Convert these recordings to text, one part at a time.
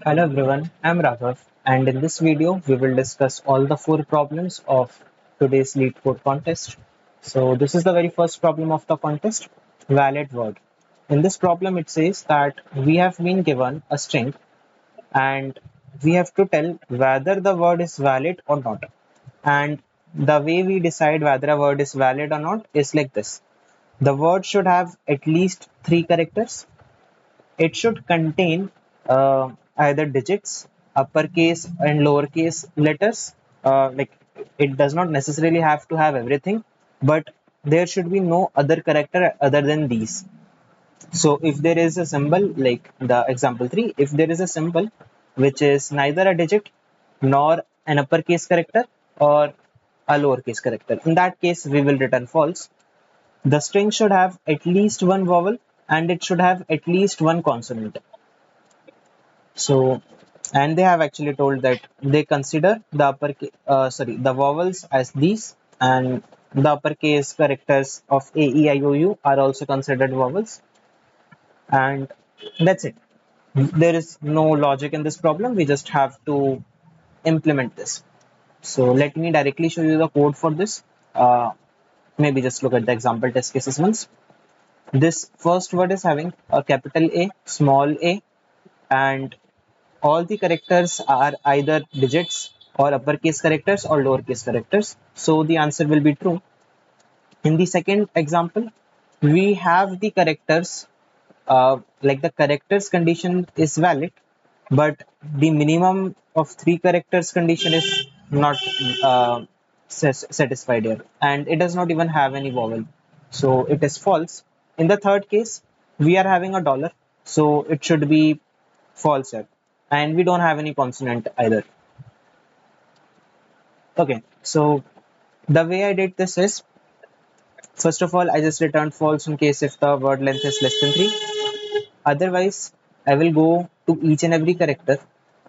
Hello everyone, I'm Raghav, and in this video we will discuss all the four problems of today's lead code contest. So this is the very first problem of the contest, valid word. In this problem it says that we have been given a string and we have to tell whether the word is valid or not. And the way we decide whether a word is valid or not is like this. The word should have at least three characters. It should contain either digits, uppercase and lowercase letters. Like it does not necessarily have to have everything, but there should be no other character other than these. So if there is a symbol like the example 3, if there is a symbol which is neither a digit nor an uppercase character or a lowercase character, in that case we will return false. The string should have at least one vowel and it should have at least one consonant. So, and they have actually told that they consider the the vowels as these, and the uppercase characters of A, E, I, O, U are also considered vowels, and that's it. There is no logic in this problem. We just have to implement this. So let me directly show you the code for this. Maybe just look at the example test cases once. This first word is having a capital A, small a, and all the characters are either digits or uppercase characters or lowercase characters. So the answer will be true. In the second example, we have the characters, like the characters condition is valid, but the minimum of three characters condition is not satisfied here, and it does not even have any vowel. So it is false. In the third case, we are having a dollar, so it should be false here, and we don't have any consonant either. Okay, so the way I did this is, first of all, I just returned false in case if the word length is less than 3. Otherwise, I will go to each and every character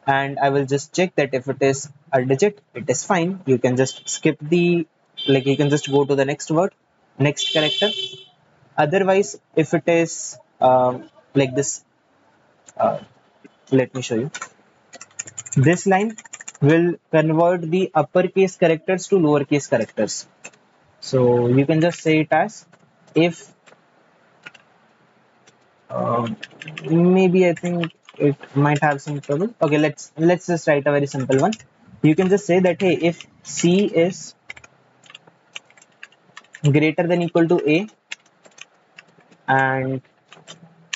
and I will just check that if it is a digit, it is fine. You can just skip the, like you can just go to the next word, next character. Otherwise, if it is like this, uh, let me show you. This line will convert the uppercase characters to lowercase characters. So you can just say it as if, uh, maybe I think it might have some trouble. Okay, let's just write a very simple one. You can just say that, hey, if C is greater than equal to A and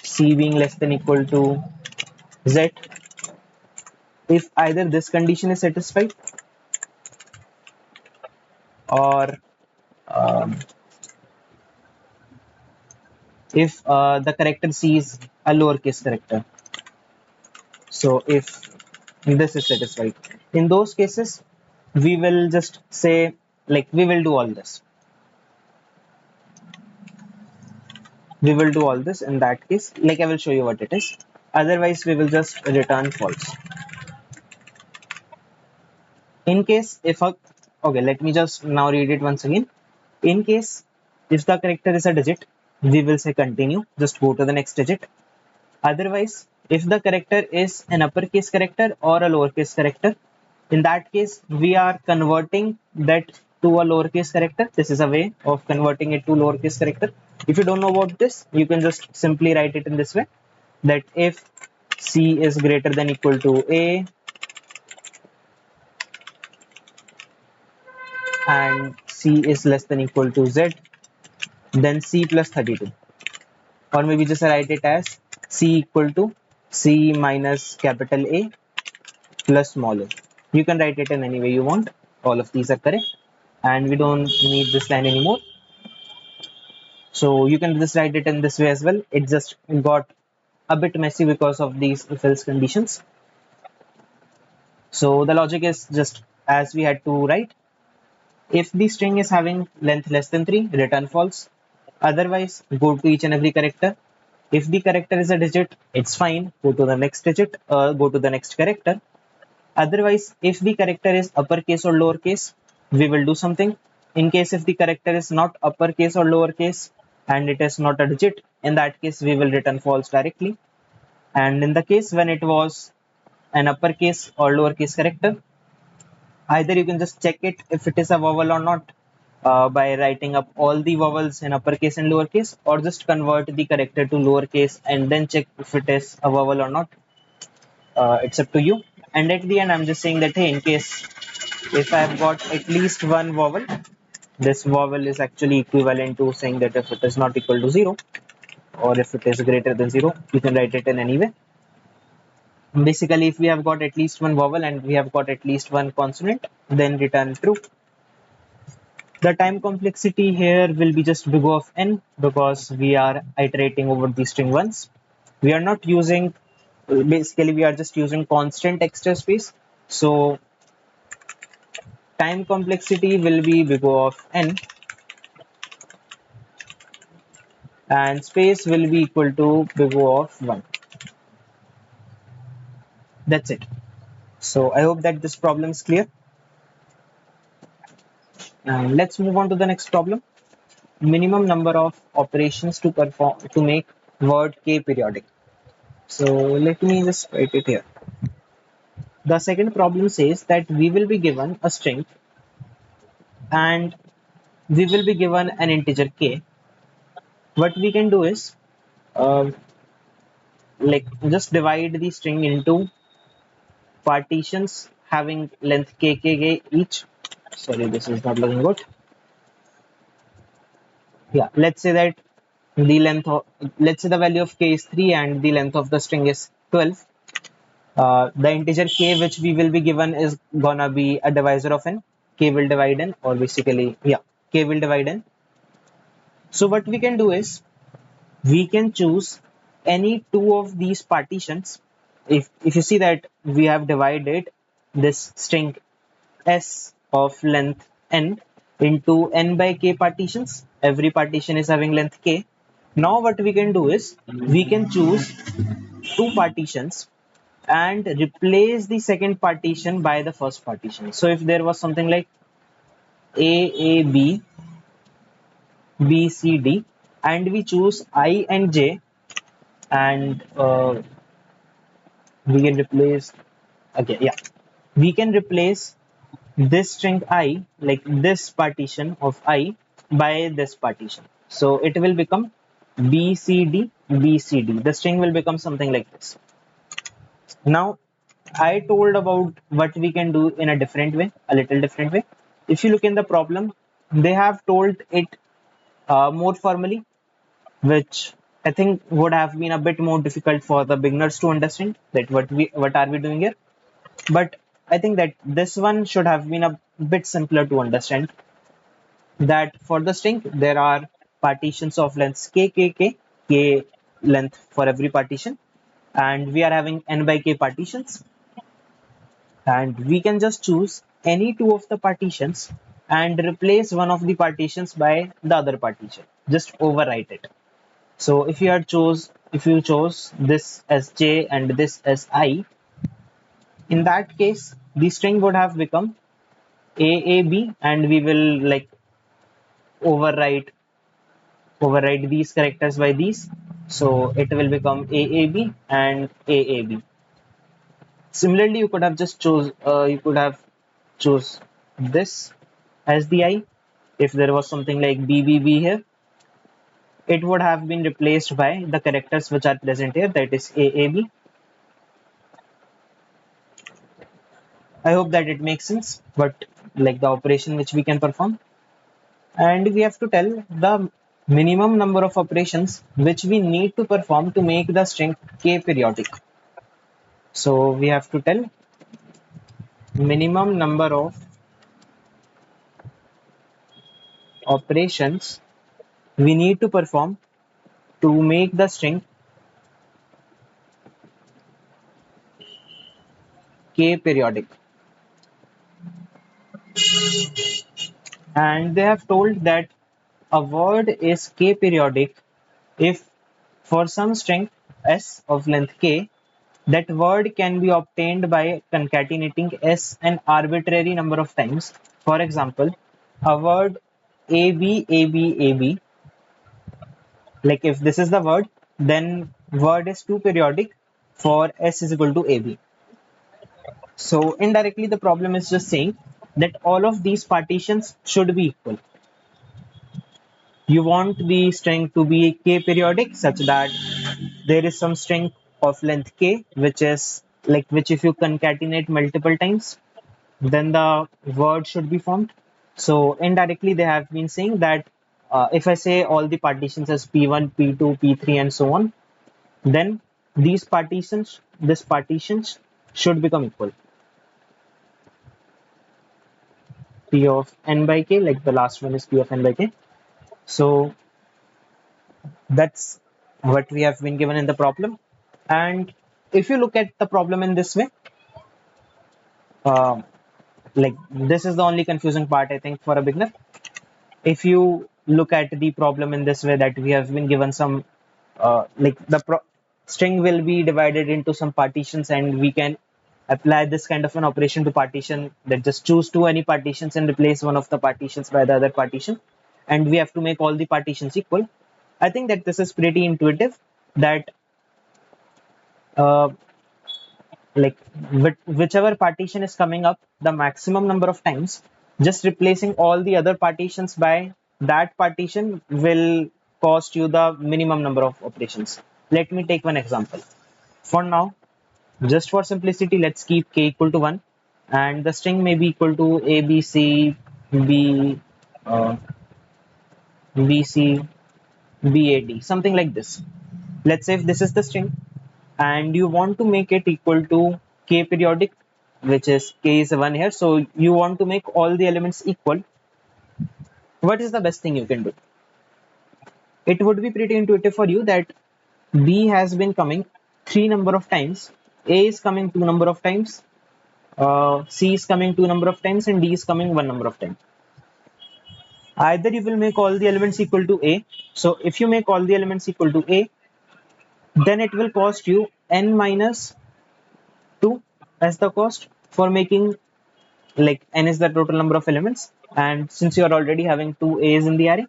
C being less than equal to Z, if either this condition is satisfied or um, if the character C is a lowercase character. So if this is satisfied, in those cases, we will just say, like, we will do all this. We will do all this in that case. Like, I will show you what it is. Otherwise, we will just return false. In case if a, okay, let me just now read it once again. In case if the character is a digit, we will say continue. Just go to the next digit. Otherwise, if the character is an uppercase character or a lowercase character, in that case, we are converting that to a lowercase character. This is a way of converting it to lowercase character. If you don't know about this, you can just simply write it in this way, that if C is greater than equal to A and C is less than equal to Z, then C plus 32. Or maybe just write it as C equal to C minus capital A plus small a. You can write it in any way you want. All of these are correct. And we don't need this line anymore. So you can just write it in this way as well. It just got a bit messy because of these if else conditions. So the logic is just as we had to write. If the string is having length less than 3, return false. Otherwise, go to each and every character. If the character is a digit, it's fine. Go to the next digit, go to the next character. Otherwise, if the character is uppercase or lowercase, we will do something. In case if the character is not uppercase or lowercase and it is not a digit, in that case we will return false directly. And in the case when it was an uppercase or lowercase character. Either you can just check it if it is a vowel or not by writing up all the vowels in uppercase and lowercase, or just convert the character to lowercase and then check if it is a vowel or not. It's up to you. And at the end, I'm just saying that hey, in case if I've got at least one vowel, this vowel is actually equivalent to saying that if it is not equal to 0 or if it is greater than 0, you can write it in any way. Basically, if we have got at least one vowel and we have got at least one consonant, then return true. The time complexity here will be just big O of n because we are iterating over the string once. We are not using, basically we are just using constant extra space. So time complexity will be big O of n and space will be equal to big O of 1. That's it. So I hope that this problem is clear. And let's move on to the next problem. Minimum number of operations to perform to make word k periodic. So let me just write it here. The second problem says that we will be given a string and we will be given an integer k. What we can do is uh, like just divide the string into partitions having length k each. Sorry, this is not looking good. Yeah, let's say that the length of, let's say the value of k is 3 and the length of the string is 12. The integer k which we will be given is gonna be a divisor of n. K will divide n, or basically, yeah, k will divide n. So what we can do is we can choose any two of these partitions. If you see that we have divided this string s of length n into n by k partitions, every partition is having length k. Now what we can do is we can choose two partitions and replace the second partition by the first partition. So if there was something like a b b c d and we choose I and j, and we can replace, okay, yeah, we can replace this string I, like this partition of I, by this partition. So it will become bcd bcd. The string will become something like this. Now I told about what we can do in a different way, a little different way. If you look in the problem, they have told it more formally, which I think would have been a bit more difficult for the beginners to understand that what are we doing here. But I think that this one should have been a bit simpler to understand. That for the string there are partitions of lengths k length for every partition, and we are having n by k partitions, and we can just choose any two of the partitions and replace one of the partitions by the other partition. Just overwrite it. So if you chose this as j and this as I, in that case the string would have become AAB, and we will like override these characters by these. So it will become AAB and AAB. Similarly, you could have chose this as the I. If there was something like BBB here, it would have been replaced by the characters which are present here, that is AAB. I hope that it makes sense, but like the operation which we can perform. And we have to tell the minimum number of operations which we need to perform to make the string k periodic. So we have to tell minimum number of operations we need to perform to make the string k periodic. And they have told that a word is k periodic if for some string s of length k, that word can be obtained by concatenating s an arbitrary number of times. For example, a word AB, like if this is the word, then word is 2 periodic for s is equal to AB. So indirectly, the problem is just saying that all of these partitions should be equal. You want the string to be k periodic such that there is some string of length k, which is like which if you concatenate multiple times, then the word should be formed. So indirectly, they have been saying that if I say all the partitions as p1, p2, p3, and so on, then this partitions should become equal. P of n by k, like the last one is p of n by k. So that's what we have been given in the problem. And if you look at the problem in this way, uh, like this is the only confusing part I think for a beginner. If you look at the problem in this way, that we have been given some like string will be divided into some partitions, and we can apply this kind of an operation to partition, that just choose two any partitions and replace one of the partitions by the other partition, and we have to make all the partitions equal. I think that this is pretty intuitive, that uh, like whichever partition is coming up the maximum number of times, just replacing all the other partitions by that partition will cost you the minimum number of operations. Let me take one example. For now, just for simplicity, let's keep k equal to 1, and the string may be equal to a b c b uh, bc bad, something like this. Let's say if this is the string and you want to make it equal to k periodic, which is k is 1 here, so you want to make all the elements equal. What is the best thing you can do? It would be pretty intuitive for you that b has been coming 3 number of times, a is coming 2 number of times, c is coming 2 number of times, and d is coming 1 number of times. Either you will make all the elements equal to a. So if you make all the elements equal to a, then it will cost you n minus 2 as the cost for making, like n is the total number of elements, and since you are already having two a's in the array,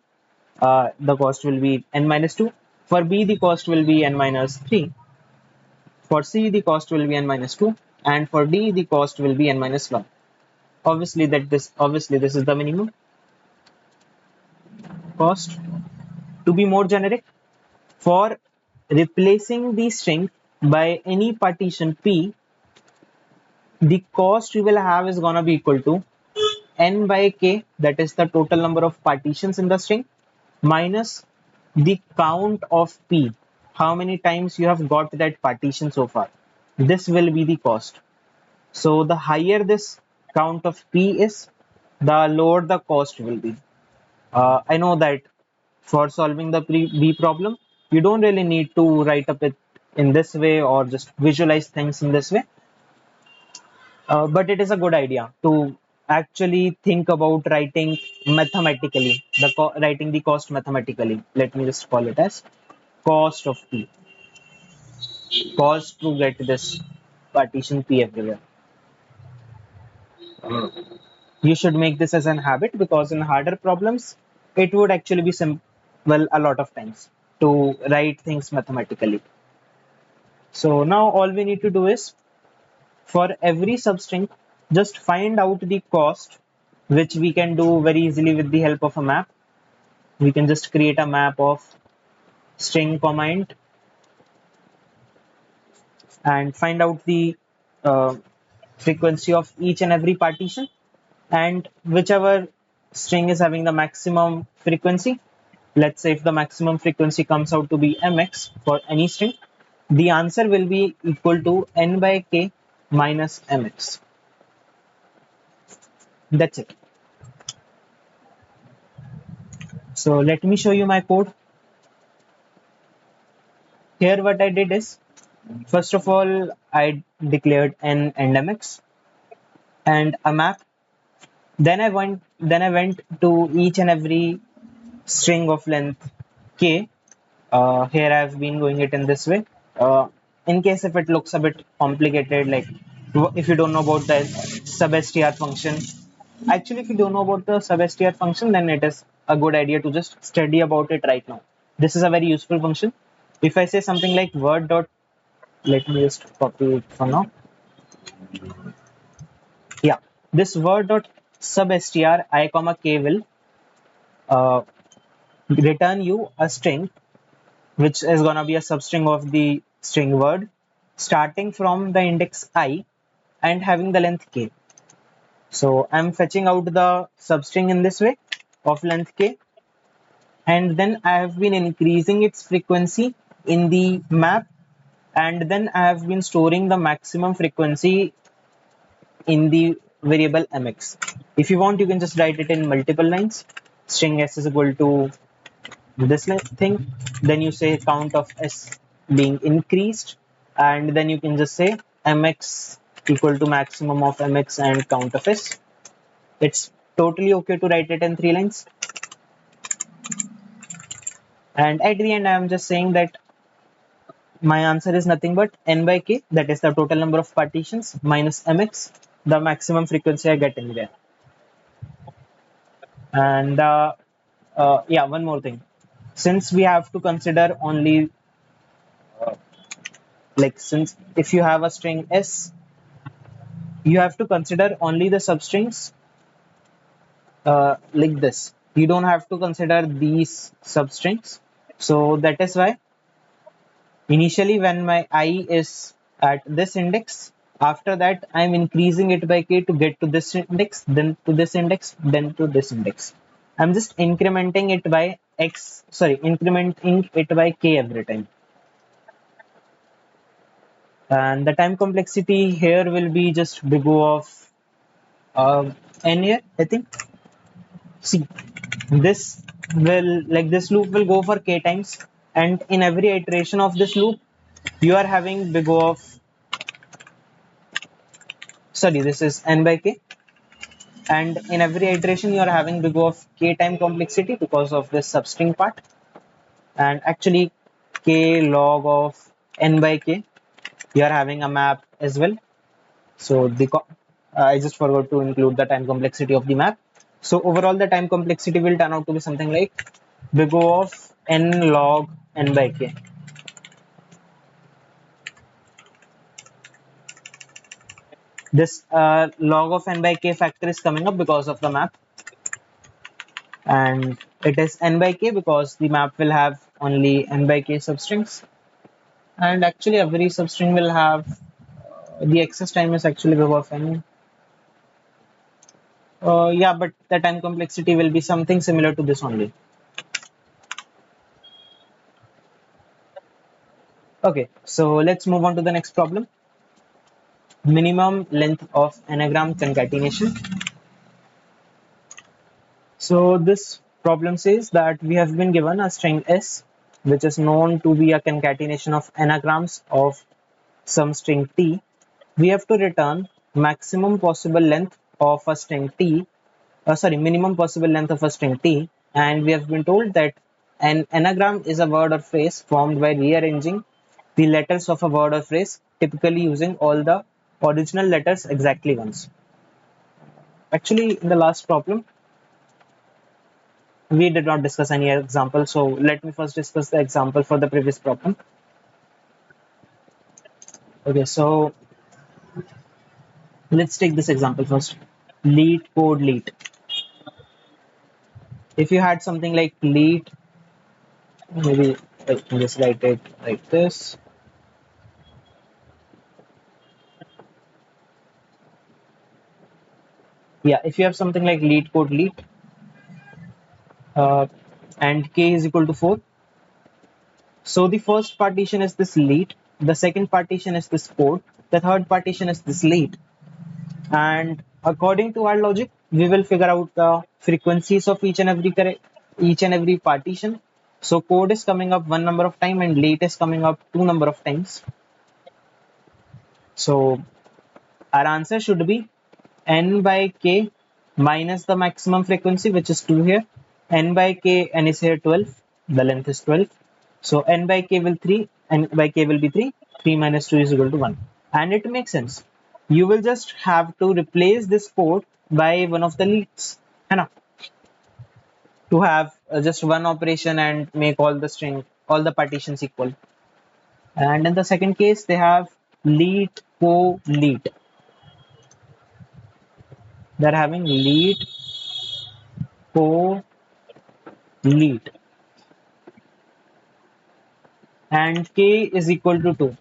the cost will be n minus 2. For b, the cost will be n minus 3. For c, the cost will be n minus 2, and for d, the cost will be n minus 1. Obviously this is the minimum cost. To be more generic, for replacing the string by any partition p, the cost you will have is gonna be equal to n by k, that is the total number of partitions in the string, minus the count of p, how many times you have got that partition so far. This will be the cost. So the higher this count of p is, the lower the cost will be. I know that for solving the b problem, you don't really need to write up it in this way or just visualize things in this way. But it is a good idea to actually think about writing mathematically, writing the cost mathematically. Let me just call it as cost of p, cost to get this partition p everywhere. You should make this as an habit, because in harder problems, it would actually be simple a lot of times to write things mathematically. So now all we need to do is, for every substring, just find out the cost, which we can do very easily with the help of a map. We can just create a map of string comma int and find out the uh, frequency of each and every partition, and whichever string is having the maximum frequency, let's say if the maximum frequency comes out to be mx for any string, the answer will be equal to n by k minus mx. That's it. So let me show you my code. Here what I did is, first of all, I declared n and mx and a map. Then I went to each and every string of length k. Here I've been doing it in this way. In case if it looks a bit complicated, like if you don't know about the substr function, actually if you don't know about the substr function, then it is a good idea to just study about it right now. This is a very useful function. If I say something like word dot, let me just copy it for now. this word dot substr I comma k will uh, return you a string which is gonna be a substring of the string word starting from the index I and having the length k. So I'm fetching out the substring in this way of length k, and then I have been increasing its frequency in the map, and then I have been storing the maximum frequency in the variable mx. If you want, you can just write it in multiple lines. String s is equal to this thing, then you say count of s being increased, and then you can just say mx equal to maximum of mx and count of s. It's totally okay to write it in 3 lines. And at the end, I am just saying that my answer is nothing but n by k, that is the total number of partitions, minus mx, the maximum frequency I get in there. And yeah, one more thing. Since we have to consider only, like, since if you have a string s, you have to consider only the substrings like this. You don't have to consider these substrings. So that is why initially when my I is at this index, after that I'm increasing it by k to get to this index, then to this index, then to this index. I'm just incrementing it by incrementing it by k every time. And the time complexity here will be just big O of n here, I think. See, this this loop will go for k times, and in every iteration of this loop, you are having big O of, sorry, this is n by k, and in every iteration you are having big O of k time complexity because of this substring part, and actually k log of n by k, you are having a map as well. So I just forgot to include the time complexity of the map. So overall the time complexity will turn out to be something like big O of n log n by k. This log of n by k factor is coming up because of the map, and it is n by k because the map will have only n by k substrings, and actually every substring will have the access time is actually big O of n. Yeah, but the time complexity will be something similar to this only. Okay, so let's move on to the next problem. Minimum length of anagram concatenation. So this problem says that we have been given a string s, which is known to be a concatenation of anagrams of some string t. We have to return maximum possible length of a string t, minimum possible length of a string t, and we have been told that an anagram is a word or phrase formed by rearranging the letters of a word or phrase, typically using all the original letters exactly once. Actually, in the last problem, we did not discuss any example, so let me first discuss the example for the previous problem. Okay, so let's take this example first. Leet code leet. If you had something like leet, maybe I can just write it like this. Yeah, if you have something like leet code leet, uh, and k is equal to 4. So the first partition is this leet, the second partition is this code, the third partition is this leet. And according to our logic, we will figure out the frequencies of each and every partition. So code is coming up one number of time and leet is coming up two number of times. So our answer should be n by k minus the maximum frequency, which is 2 here. N by k, n is here 12, the length is 12. So n by k will 3, n by k will be 3, 3 minus 2 is equal to 1. And it makes sense. You will just have to replace this code by one of the leets, है ना? To have just one operation and make all the partitions equal. And in the second case, they have leet co leet. they're having lead, co, lead, and k is equal to 2.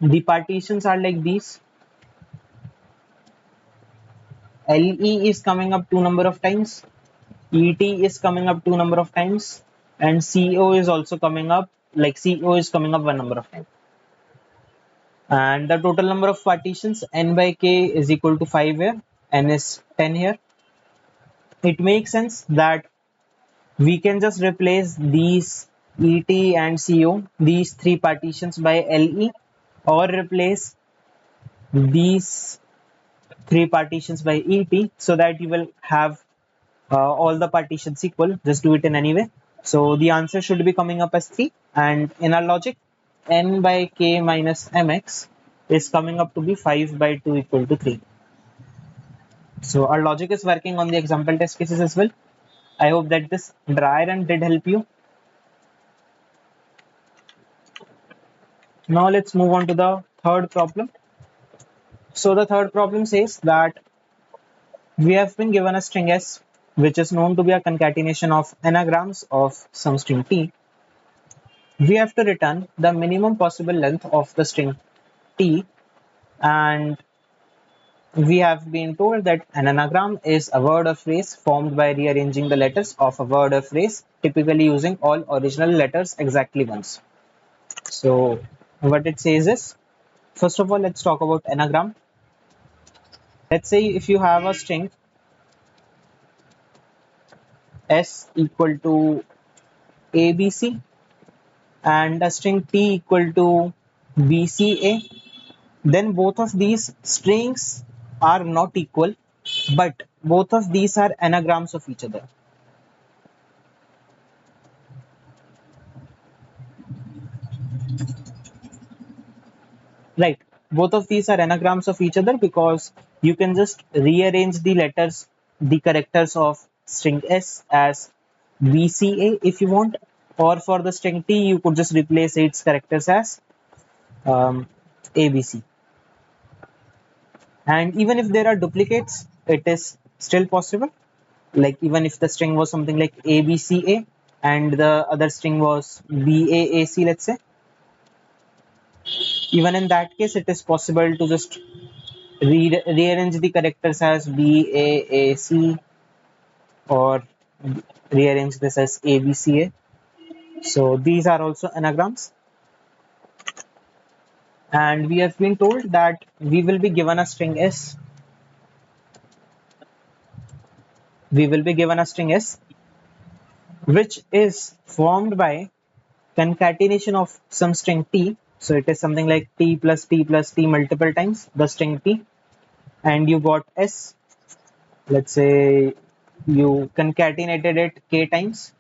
The partitions are like these. LE is coming up 2 number of times, ET is coming up 2 number of times, and CO is also coming up, like CO is coming up 1 number of times. And the total number of partitions n by k is equal to 5 here, n is 10 here. It makes sense that we can just replace these ET and CO, these 3 partitions, by LE, or replace these 3 partitions by ET, so that you will have all the partitions equal. Just do it in any way. So the answer should be coming up as 3, and in our logic, n by k minus mx is coming up to be 5 by 2 equal to 3. So our logic is working on the example test cases as well. I hope that this dry run did help you. Now let's move on to the third problem. So the third problem says that we have been given a string s, which is known to be a concatenation of anagrams of some string t. We have to return the minimum possible length of the string t, and we have been told that an anagram is a word or phrase formed by rearranging the letters of a word or phrase, typically using all original letters exactly once. So what it says is, first of all, let's talk about anagram. Let's say if you have a string s equal to abc and a string t equal to bca, then both of these strings are not equal, but both of these are anagrams of each other. Right, both of these are anagrams of each other because you can just rearrange the letters, the characters of string s as bca if you want, or for the string t you could just replace its characters as abc. And even if there are duplicates, it is still possible. Like even if the string was something like abca and the other string was baac, let's say, even in that case it is possible to just rearrange the characters as baac or rearrange this as abca. So these are also anagrams, and we have been told that we will be given a string s. We will be given a string s which is formed by concatenation of some string t. So it is something like t plus t plus t multiple times the string t, and you got s. Let's say you concatenated it k times,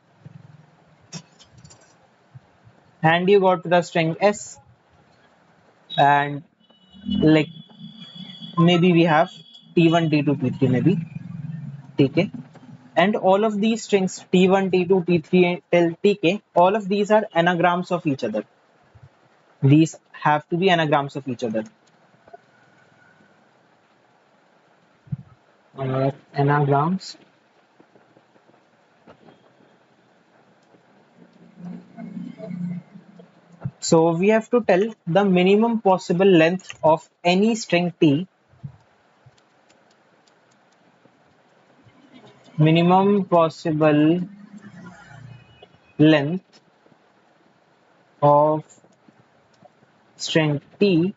and you got the string s, and like maybe we have t1 t2 t3 maybe tk, and all of these strings t1 t2 t3 till tk, all of these are anagrams of each other. These have to be anagrams of each other. Anagrams. So we have to tell the minimum possible length of any string t, minimum possible length of string t,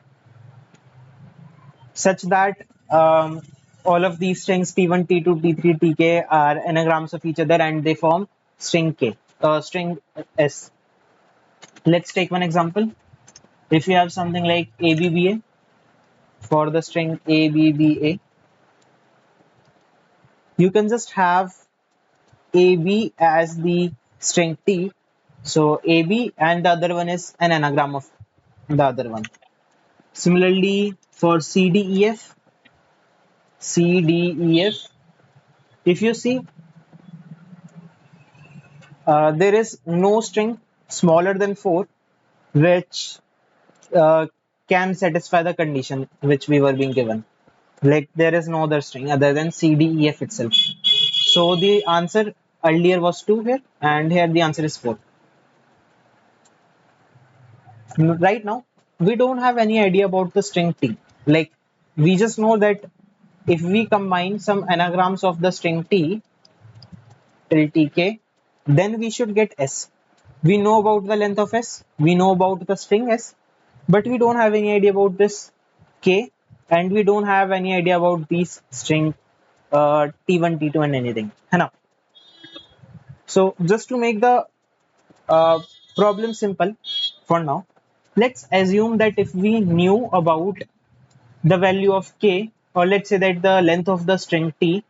such that all of these strings t1 t2 t3 tk are anagrams of each other and they form string k, string s. Let's take one example. If you have something like abba, for the string abba, you can just have ab as the string t. So ab and the other one is an anagram of the other one. Similarly, for cdef, if you see, there is no string smaller than 4 which can satisfy the condition which we were being given. Like there is no other string other than C, D, E, F itself. So the answer earlier was 2 here, and here the answer is 4. Right now, we don't have any idea about the string T. Like we just know that if we combine some anagrams of the string T till Tk, then we should get S. We know about the length of S, we know about the string S, but we don't have any idea about this K, and we don't have any idea about these string T1, T2 and anything. है ना? So just to make the uh, problem simple for now, let's assume that if we knew about the value of K, or let's say that the length of the string T,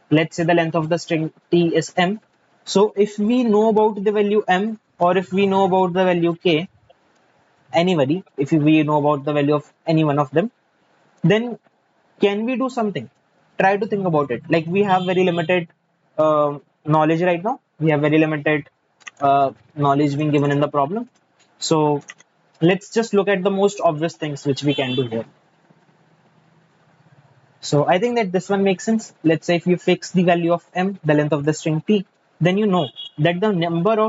let's say the length of the string T is M. So if we know about the value M, or if we know about the value K, anybody, if we know about the value of any one of them, then can we do something? Try to think about it. Like we have very limited knowledge right now. We have very limited knowledge being given in the problem. So let's just look at the most obvious things which we can do here. So I think that this one makes sense. Let's say if you fix the value of M, the length of the string T, then you know that the number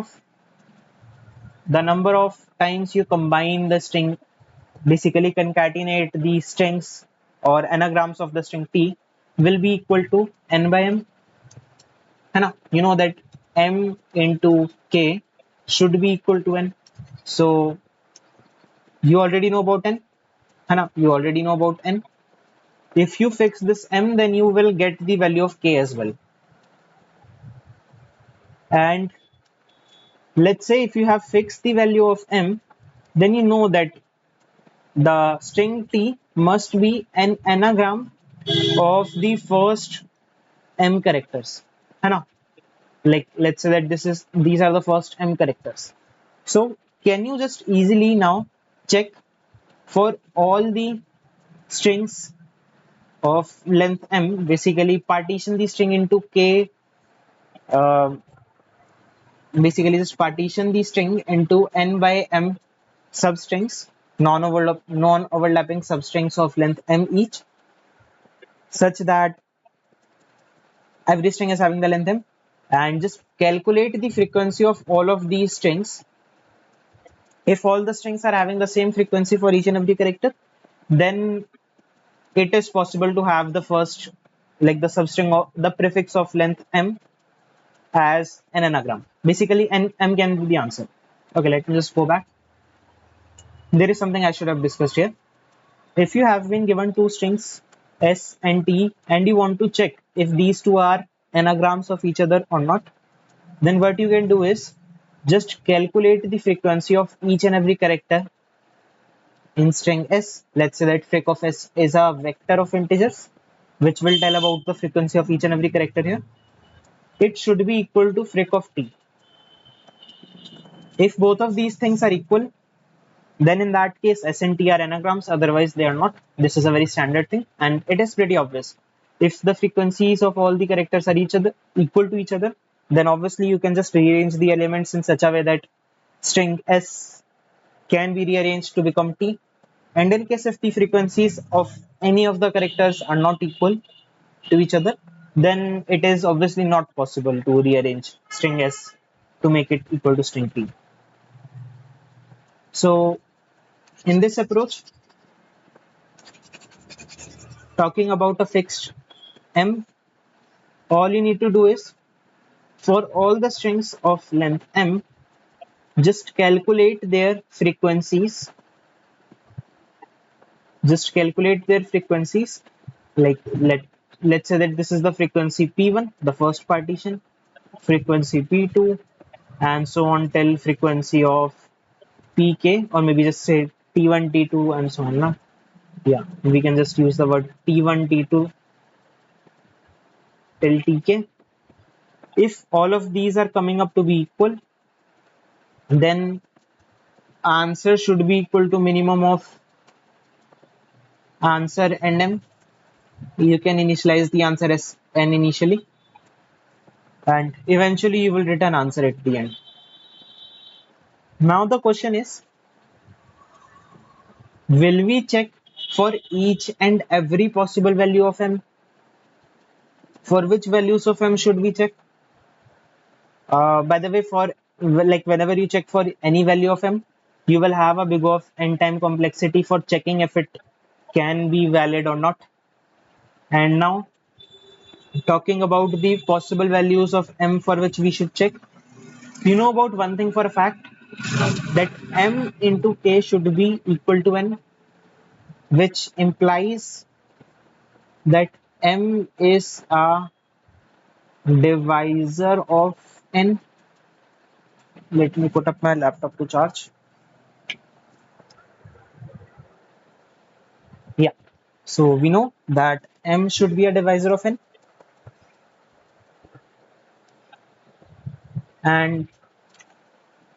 of times you combine the string, basically concatenate the strings or anagrams of the string T, will be equal to n by m. है ना? You know that m into k should be equal to n. So you already know about n. है ना? You already know about n. If you fix this m, then you will get the value of k as well. And let's say if you have fixed the value of m, then you know that the string T must be an anagram of the first m characters. है ना? Like let's say that these are the first m characters. So can you just easily now check for all the strings of length m, basically partition the string into k, uh, basically just partition the string into n by m substrings, non-overlapping substrings of length m each, such that every string is having the length m, and just calculate the frequency of all of these strings. If all the strings are having the same frequency for each and every character, then it is possible to have the first, like the substring of the prefix of length m as an anagram. Basically, m can be the answer. Okay, let me just go back. There is something I should have discussed here. If you have been given two strings s and t, and you want to check if these two are anagrams of each other or not, then what you can do is just calculate the frequency of each and every character in string s. Let's say that fric of s is a vector of integers, which will tell about the frequency of each and every character here. It should be equal to fric of t. If both of these things are equal, then in that case s and t are anagrams, otherwise they are not. This is a very standard thing, and it is pretty obvious. If the frequencies of all the characters are equal to each other, then obviously you can just rearrange the elements in such a way that string s can be rearranged to become t. And in case if the frequencies of any of the characters are not equal to each other, then it is obviously not possible to rearrange string s to make it equal to string t. So in this approach, talking about a fixed m, all you need to do is for all the strings of length m, just calculate their frequencies. Just calculate their frequencies. Like let's say that this is the frequency p1, the first partition, frequency p2, and so on till frequency of pk, or maybe just say t1, t2, and so on. Na? Yeah, we can just use the word t1, t2 till tk. If all of these are coming up to be equal, then answer should be equal to minimum of answer and m. You can initialize the answer as n initially, and eventually you will return answer at the end. Now the question is, will we check for each and every possible value of m. For which values of m should we check? By the way, for like whenever you check for any value of m, you will have a big of n time complexity for checking if it can be valid or not. And now talking about the possible values of m for which we should check, you know about one thing for a fact, that m into k should be equal to n, which implies that m is a divisor of n. Let me put up my laptop to charge. Yeah. So we know that m should be a divisor of n, and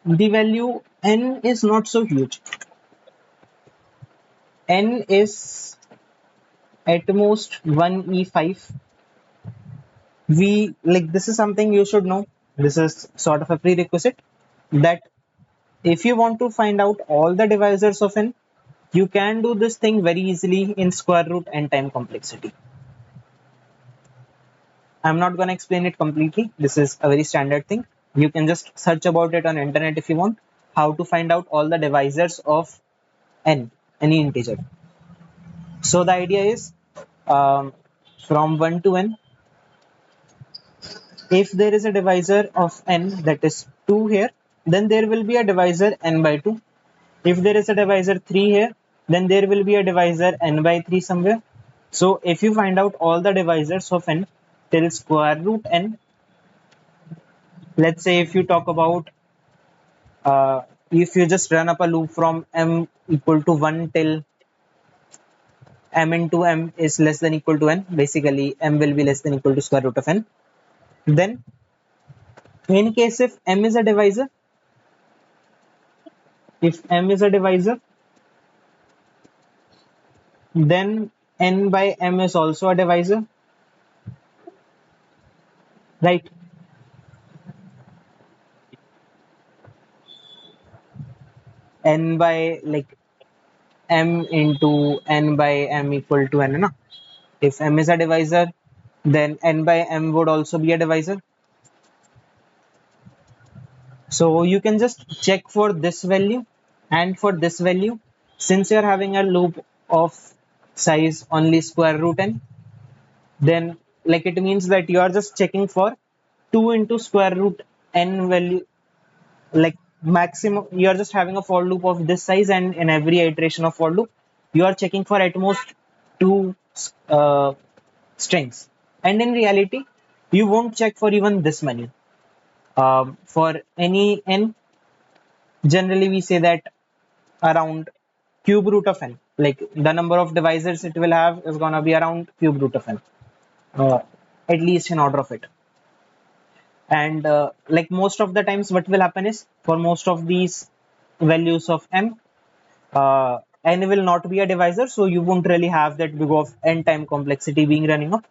the value n is not so huge. N is at most 1e5. We like this is something you should know. This is sort of a prerequisite that if you want to find out all the divisors of n, you can do this thing very easily in square root n time complexity. I'm not going to explain it completely. This is a very standard thing. You can just search about it on internet if you want how to find out all the divisors of n, any integer. So the idea is from 1 to n, if there is a divisor of n that is 2 here, then there will be a divisor n by 2. If there is a divisor 3 here, then there will be a divisor n by 3 somewhere. So if you find out all the divisors of n till square root n, let's say if you talk about if you just run up a loop from m equal to 1 till m into m is less than equal to n, basically m will be less than equal to square root of n, then in case if m is a divisor, if m is a divisor, then n by m is also a divisor, right? N by like m into n by m equal to n, na? If m is a divisor, then n by m would also be a divisor. So you can just check for this value and for this value. Since you're having a loop of size only square root n, then like it means that you are just checking for 2 into square root n value, like maximum. You are just having a for loop of this size, and in every iteration of for loop you are checking for at most 2 uh, strings, and in reality you won't check for even this many. For any n, generally we say that around cube root of n, like the number of divisors it will have is gonna be around cube root of n, uh, at least in order of it. And like most of the times what will happen is, for most of these values of m, n will not be a divisor, so you won't really have that big of n time complexity being running up.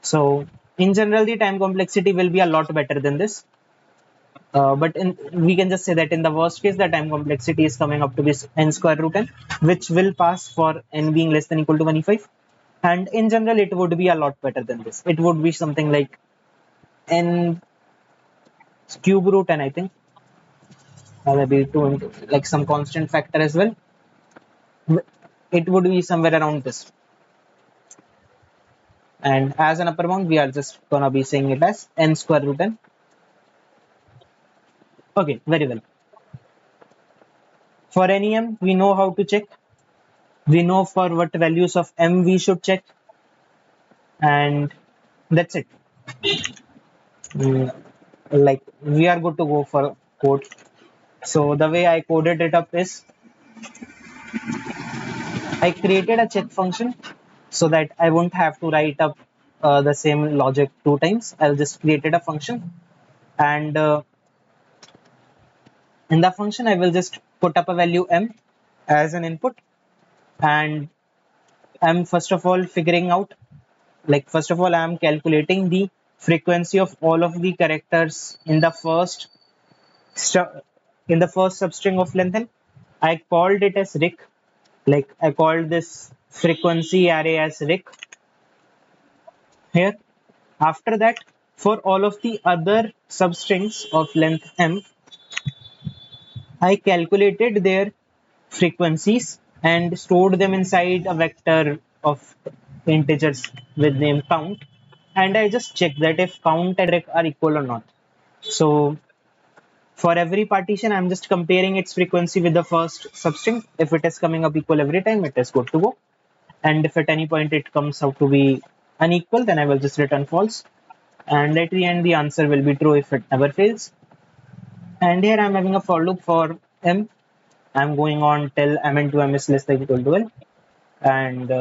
So in general the time complexity will be a lot better than this, but we can just say that in the worst case the time complexity is coming up to this n square root n, which will pass for n being less than equal to 25. And in general it would be a lot better than this. It would be something like n cube root n, I think, or maybe 2 into like some constant factor as well. It would be somewhere around this. And as an upper bound, we are just gonna be saying it as n square root n. Okay, very well. For any m, we know how to check. We know for what values of m we should check, and that's it. Mm, like we are good to go for code. So the way I coded it up is I created a check function so that I won't have to write up the same logic 2 times. I'll just created a function, and in the function I will just put up a value m as an input, and I'm first of all figuring out, like first of all I'm calculating the frequency of all of the characters in the first in the first substring of length n. I called it as Rick Like I called this frequency array as Rick here. After that, for all of the other substrings of length m, I calculated their frequencies and stored them inside a vector of integers with name count, and I just checked that if count and rec are equal or not. So for every partition, I'm just comparing its frequency with the first substring. If it is coming up equal every time, it is good to go. And if at any point it comes out to be unequal, then I will just return false. And at the end, the answer will be true if it never fails. And here I'm having a for loop for m. I'm going on till m into m is less than equal to n. And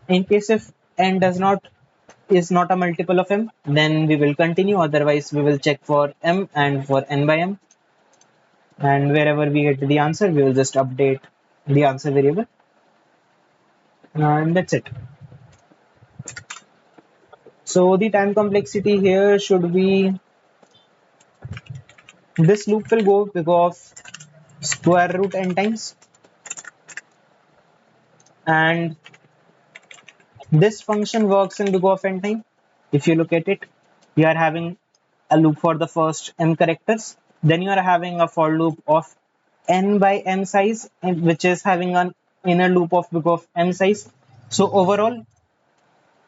in case if n does not is not a multiple of m, then we will continue. Otherwise, we will check for m and for n by m. And wherever we get the answer, we will just update the answer variable. And that's it. So the time complexity here should be, this loop will go big of square root n times, and this function works in big of n time. If you look at it, you are having a loop for the first m characters, then you are having a for loop of n by m size, which is having an inner loop of big of m size. So overall,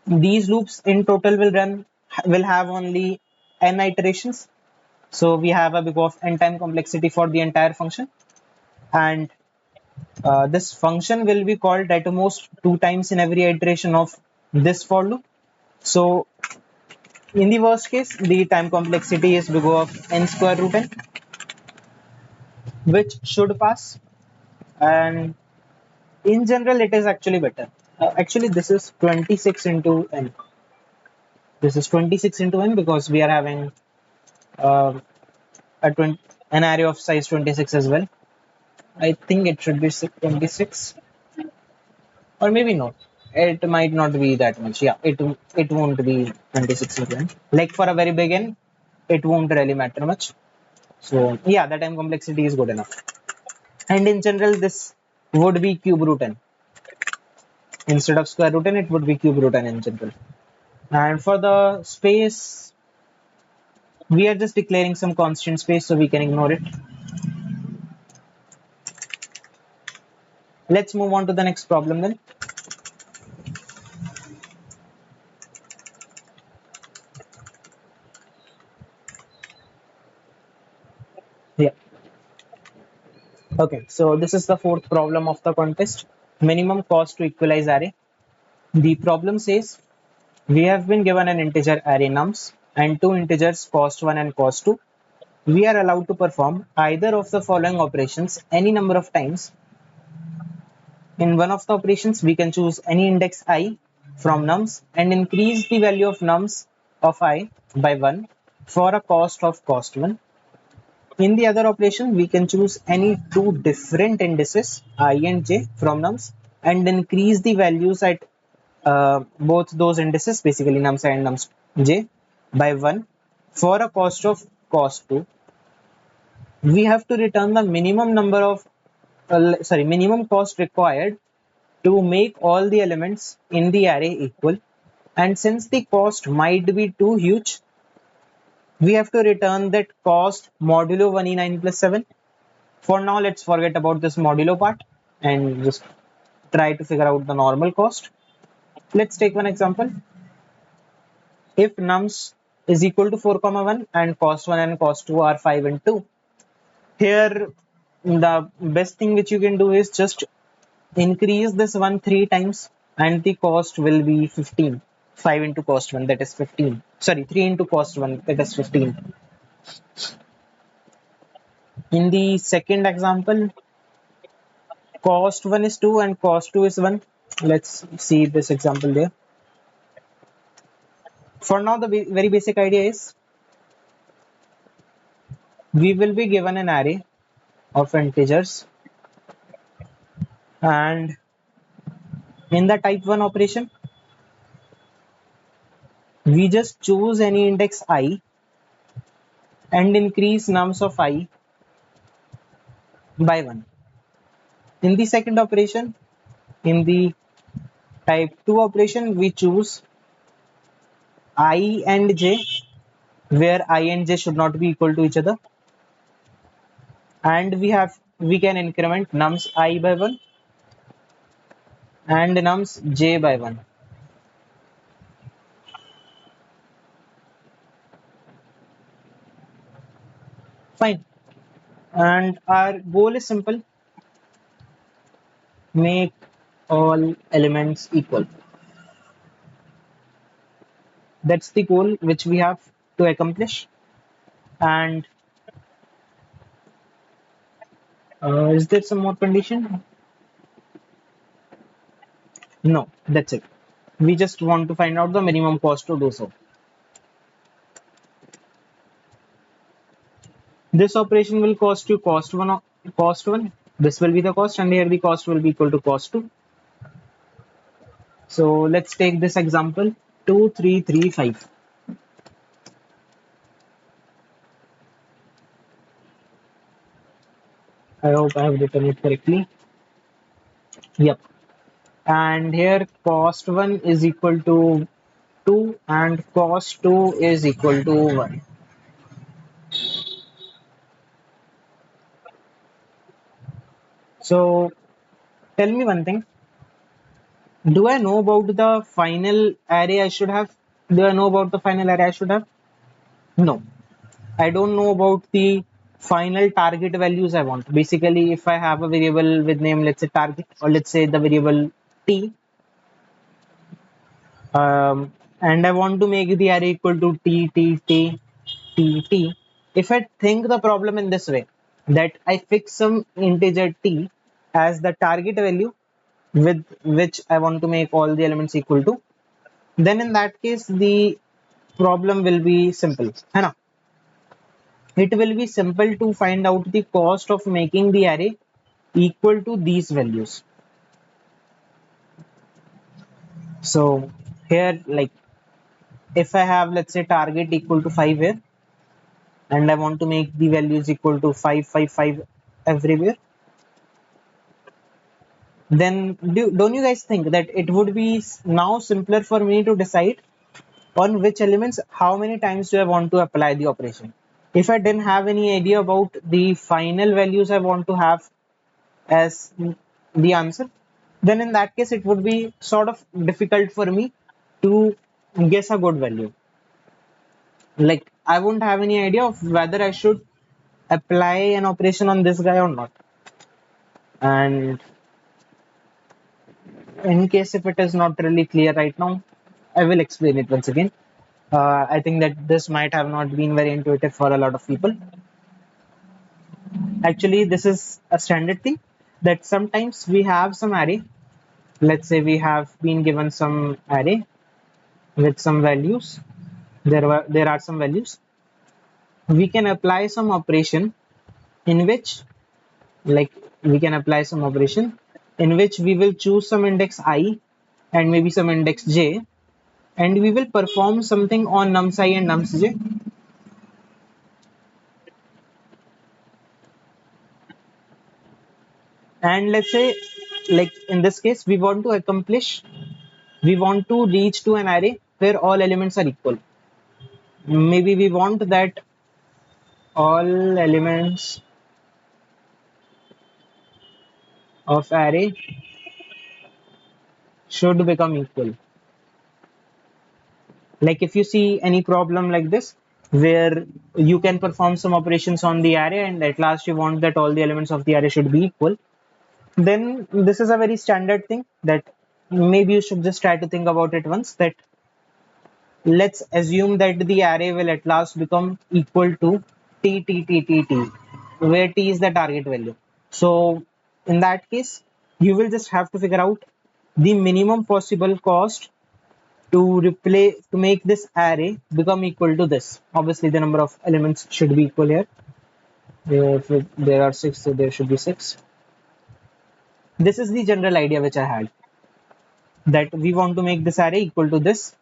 these loops in total will have only n iterations. So we have a big of n time complexity for the entire function, and this function will be called at most 2 times in every iteration of this for loop. So in the worst case, the time complexity is big of n square root n, which should pass. And in general, it is actually better. Actually, this is 26 into n. This is 26 into n because we are having uh, an array of size 26 as well. I think it should be 26, or maybe not. It might not be that much. Yeah, it won't be 26 into n. Like for a very big n, it won't really matter much. So yeah, the time complexity is good enough. And in general, this would be cube root n. Instead of square root n, it would be cube root n in general. And for the space, we are just declaring some constant space, so we can ignore it. Let's move on to the next problem then. Yeah. Okay, so this is the fourth problem of the contest. Minimum cost to equalize array. The problem says we have been given an integer array nums and two integers cost1 and cost2. We are allowed to perform either of the following operations any number of times. In one of the operations, we can choose any index I from nums and increase the value of nums of I by 1 for a cost of cost1. In the other operation, we can choose any two different indices I and j from nums and increase the values at both those indices, basically nums I and nums j, by 1 for a cost of cost2. We have to return the minimum number of minimum cost required to make all the elements in the array equal, and since the cost might be too huge, we have to return that cost modulo 1e9 plus 7. For now, let's forget about this modulo part and just try to figure out the normal cost. Let's take one example. If nums is equal to 4 comma 1 and cost 1 and cost 2 are 5 and 2, here the best thing which you can do is just increase this one 3 times and the cost will be 15. 5 into cost 1, that is 15. Sorry, 3 into cost 1, that is 15. In the second example, cost 1 is 2 and cost 2 is 1. Let's see this example there. For now, the very basic idea is we will be given an array of integers, and in the type 1 operation, we just choose any index I and increase nums of I by 1. In the second operation, in the type 2 operation, we choose I and j, where I and j should not be equal to each other, and we can increment nums I by 1 and nums j by 1. Fine. And our goal is simple: make all elements equal. That's the goal which we have to accomplish. And is there some more condition? No, that's it. We just want to find out the minimum cost to do so. This operation will cost you cost 1. This will be the cost, and here the cost will be equal to cost 2. So let's take this example 2335. I hope I have written it correctly. Yep. And here cost 1 is equal to 2 and cost 2 is equal to 1. So tell me one thing. Do I know about the final array I should have? Do I know about the final array I should have? No. I don't know about the final target values I want. Basically, if I have a variable with name, let's say target, or let's say the variable t, and I want to make the array equal to t. If I think the problem in this way, that I fix some integer t as the target value with which I want to make all the elements equal to, then in that case the problem will be simple. है ना? It will be simple to find out the cost of making the array equal to these values. So here, like, if I have, let's say, target equal to 5 here, and I want to make the values equal to 555 everywhere, then don't you guys think that it would be now simpler for me to decide on which elements, how many times do I want to apply the operation? If I didn't have any idea about the final values I want to have as the answer, then in that case it would be sort of difficult for me to guess a good value. Like, I won't have any idea of whether I should apply an operation on this guy or not. And in case if it is not really clear right now, I will explain it once again. I think that this might have not been very intuitive for a lot of people. Actually, this is a standard thing that sometimes we have some array. Let's say we have been given some array with some values. There are some values. We can apply some operation in which, like, we can apply some operation in which we will choose some index I and maybe some index j, and we will perform something on nums I and nums j. And let's say, like in this case, we want to reach to an array where all elements are equal. Maybe we want that all elements of array should become equal. Like if you see any problem like this, where you can perform some operations on the array and at last you want that all the elements of the array should be equal, then this is a very standard thing that maybe you should just try to think about it once. That let's assume that the array will at last become equal to t, where t is the target value. So in that case, you will just have to figure out the minimum possible cost to replace to make this array become equal to this. Obviously the number of elements should be equal here. If there are 6, so there should be 6. This is the general idea which I had, that we want to make this array equal to this.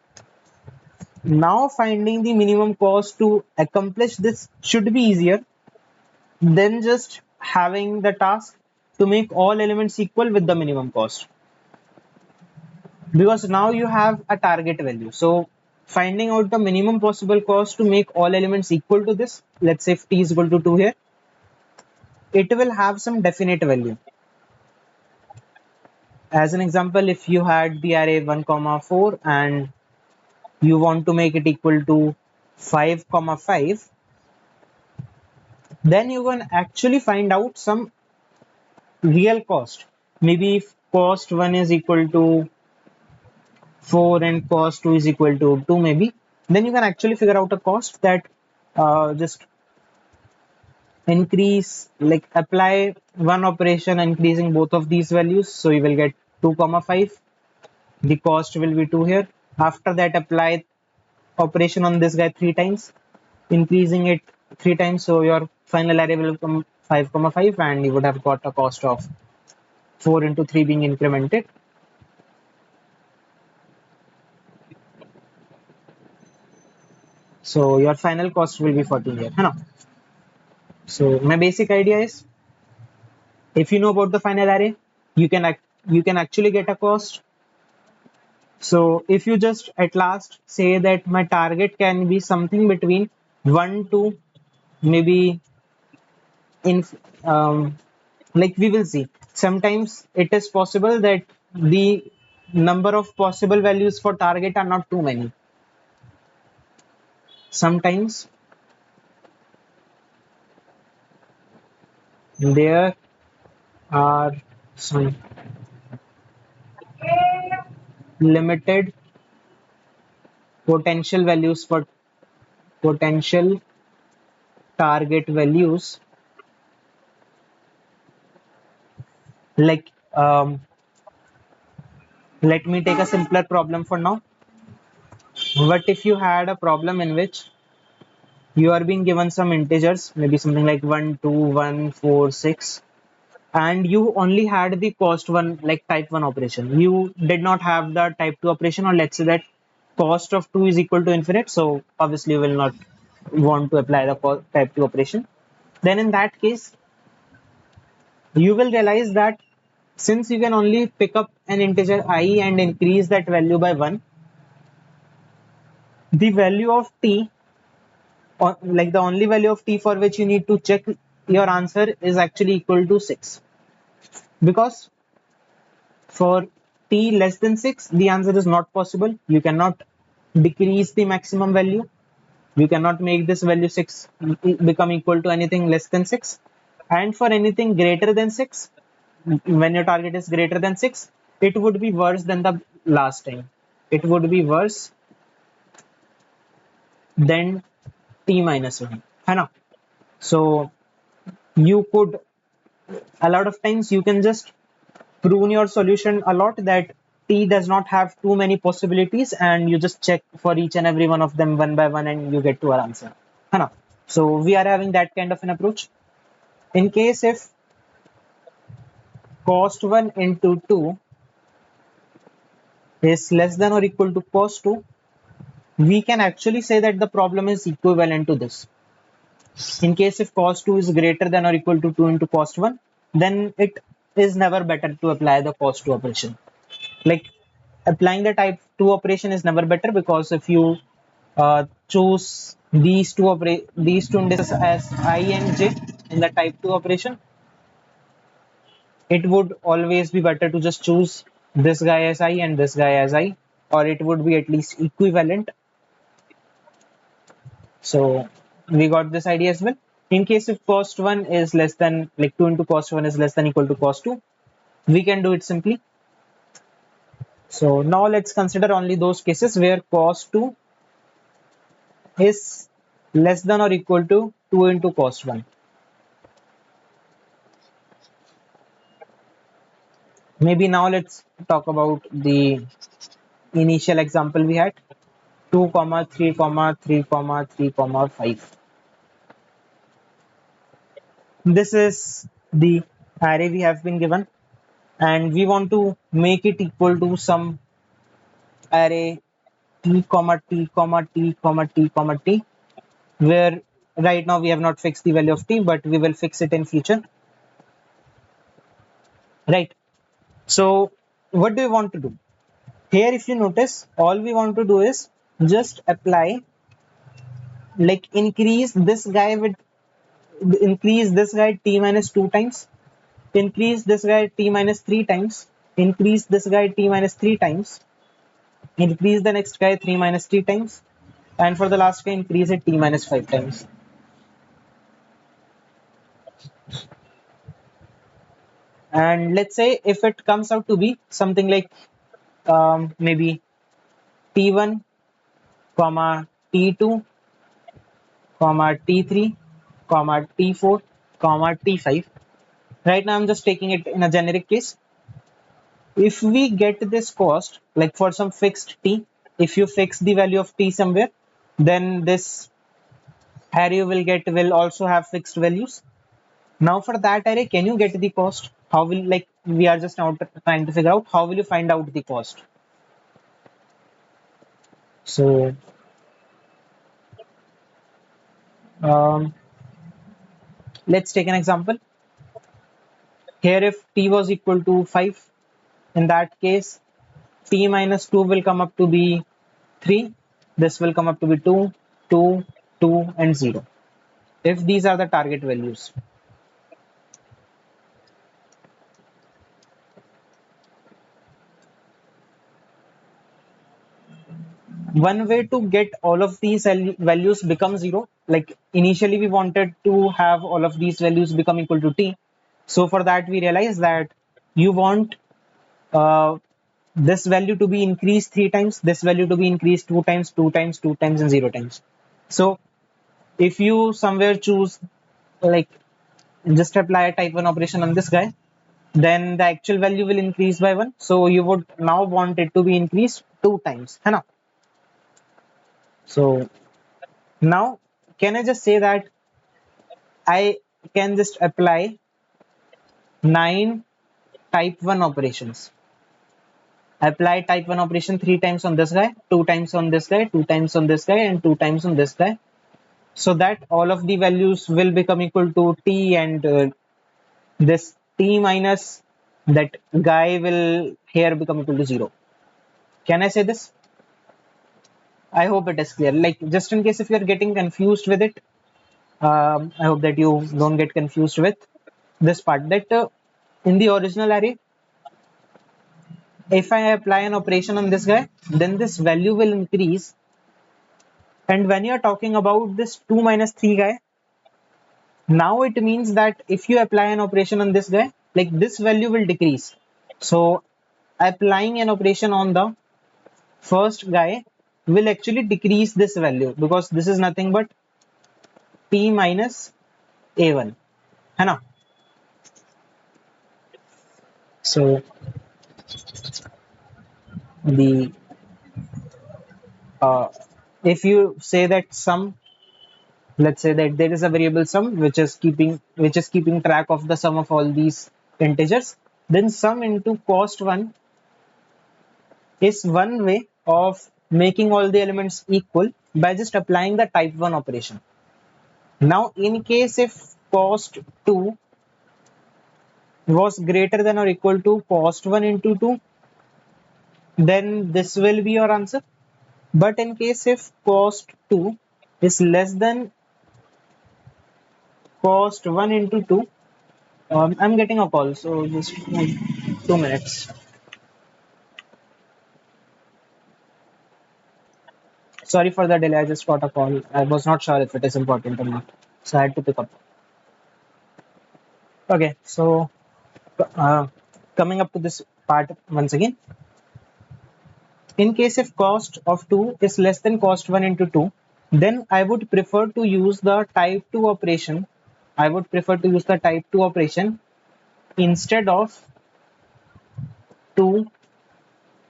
Now finding the minimum cost to accomplish this should be easier than just having the task to make all elements equal with the minimum cost, because now you have a target value. So finding out the minimum possible cost to make all elements equal to this, let's say if t is equal to 2 here, it will have some definite value. As an example, if you had the array 1 comma 4 and you want to make it equal to 5 comma 5, then you can actually find out some real cost. Maybe if cost 1 is equal to 4 and cost 2 is equal to 2 maybe, then you can actually figure out a cost that just increase, like apply one operation increasing both of these values, so you will get 2 comma 5. The cost will be 2 here. After that, apply operation on this guy 3 times, increasing it 3 times, so your final array will become 5 comma 5, and you would have got a cost of 4 into 3 being incremented. So your final cost will be 14 here, है ना? So my basic idea is, if you know about the final array, you can actually get a cost. So if you just at last say that my target can be something between 1 to maybe in like we will see, sometimes it is possible that the number of possible values for target are not too many. Sometimes there are some limited potential values for potential target values, like let me take a simpler problem for now. What if you had a problem in which you are being given some integers, maybe something like 1 2 1 4 6, and you only had the cost one, like type 1 operation, you did not have the type 2 operation, or let's say that cost of 2 is equal to infinite, so obviously you will not want to apply the type 2 operation. Then in that case, you will realize that since you can only pick up an integer I and increase that value by 1, the value of t, or like the only value of t for which you need to check your answer, is actually equal to 6, because for t less than 6 the answer is not possible. You cannot decrease the maximum value, you cannot make this value 6 become equal to anything less than 6, and for anything greater than 6, when your target is greater than 6, it would be worse than the last time. It would be worse than t minus 1, है ना? So you could, a lot of times you can just prune your solution a lot that t does not have too many possibilities, and you just check for each and every one of them one by one and you get to our answer, है ना? So we are having that kind of an approach. In case if cost 1 into 2 is less than or equal to cost 2, we can actually say that the problem is equivalent to this. In case if cost 2 is greater than or equal to 2 into cost 1, then it is never better to apply the cost 2 operation. Like applying the type 2 operation is never better, because if you choose these two indices as I and j in the type 2 operation, it would always be better to just choose this guy as I and this guy as I, or it would be at least equivalent. So we got this idea as well. In case if cost 1 is less than, like 2 into cost 1 is less than equal to cost 2, we can do it simply. So now let's consider only those cases where cost 2 is less than or equal to 2 into cost 1. Maybe now let's talk about the initial example we had, 2 comma 3 comma 3 comma 3 comma 5. This is the array we have been given, and we want to make it equal to some array t comma t comma t comma t comma t, where right now we have not fixed the value of t, but we will fix it in future. right? So what do we want to do here? If you notice, all we want to do is just apply, like increase this guy t minus 2 times, increase this guy t minus 3 times, increase this guy t minus 3 times, increase the next guy 3 minus 3 times, and for the last guy increase it t minus 5 times. And let's say if it comes out to be something like maybe t1 comma t2 comma t3 comma t4 comma t5. Right now I'm just taking it in a generic case. If we get this cost like for some fixed t, if you fix the value of t somewhere, then this array will also have fixed values. Now for that array, can you get the cost? How will, like, we are just now trying to figure out how will you find out the cost. So um, let's take an example. Here if t was equal to 5, in that case t minus 2 will come up to be 3, this will come up to be 2, 2, 2 and 0 if these are the target values. One way to get all of these values become 0, like initially we wanted to have all of these values become equal to t. So for that we realize that you want uh, this value to be increased 3 times, this value to be increased 2 times, 2 times, 2 times and 0 times. So if you somewhere choose, like, just apply a type 1 operation on this guy, then the actual value will increase by 1. So you would now want it to be increased 2 times, है ना? So now can I just say that I can just apply 9 type 1 operations. Apply type 1 operation 3 times on this guy, 2 times on this guy, 2 times on this guy and 2 times on this guy, so that all of the values will become equal to t, and this t minus that guy will here become equal to 0. Can I say this? I hope it is clear. Like, just in case if you are getting confused with it, I hope that you don't get confused with this part, that in the original array, if I apply an operation on this guy, then this value will increase. And when you are talking about this 2 minus 3 guy, now it means that if you apply an operation on this guy, like, this value will decrease. So applying an operation on the first guy will actually decrease this value, because this is nothing but t minus a1, है ना? So the uh, if you say that sum, let's say that there is a variable sum which is keeping track of the sum of all these integers, then sum into cost 1 is one way of making all the elements equal by just applying the type 1 operation. Now in case if cost 2 was greater than or equal to cost 1 into 2, then this will be your answer. But in case if cost 2 is less than cost 1 into 2, I'm getting a call, so just 2 minutes. Sorry for the delay, I just got a call. I was not sure if it is important or not, so I had to pick up. Okay, so uh, coming up to this part once again. In case if cost of 2 is less than cost 1 into 2, then I would prefer to use the type 2 operation. I would prefer to use the type 2 operation instead of 2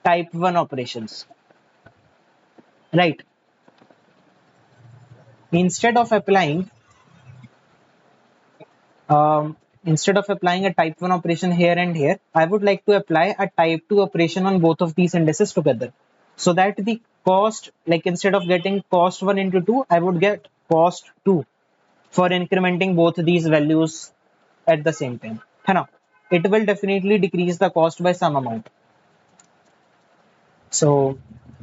type 1 operations. Right. Instead of applying instead of applying a type 1 operation here and here, I would like to apply a type 2 operation on both of these indices together, so that the cost, like, instead of getting cost 1 into 2, I would get cost 2 for incrementing both these values at the same time, है ना? it will definitely decrease the cost by some amount. So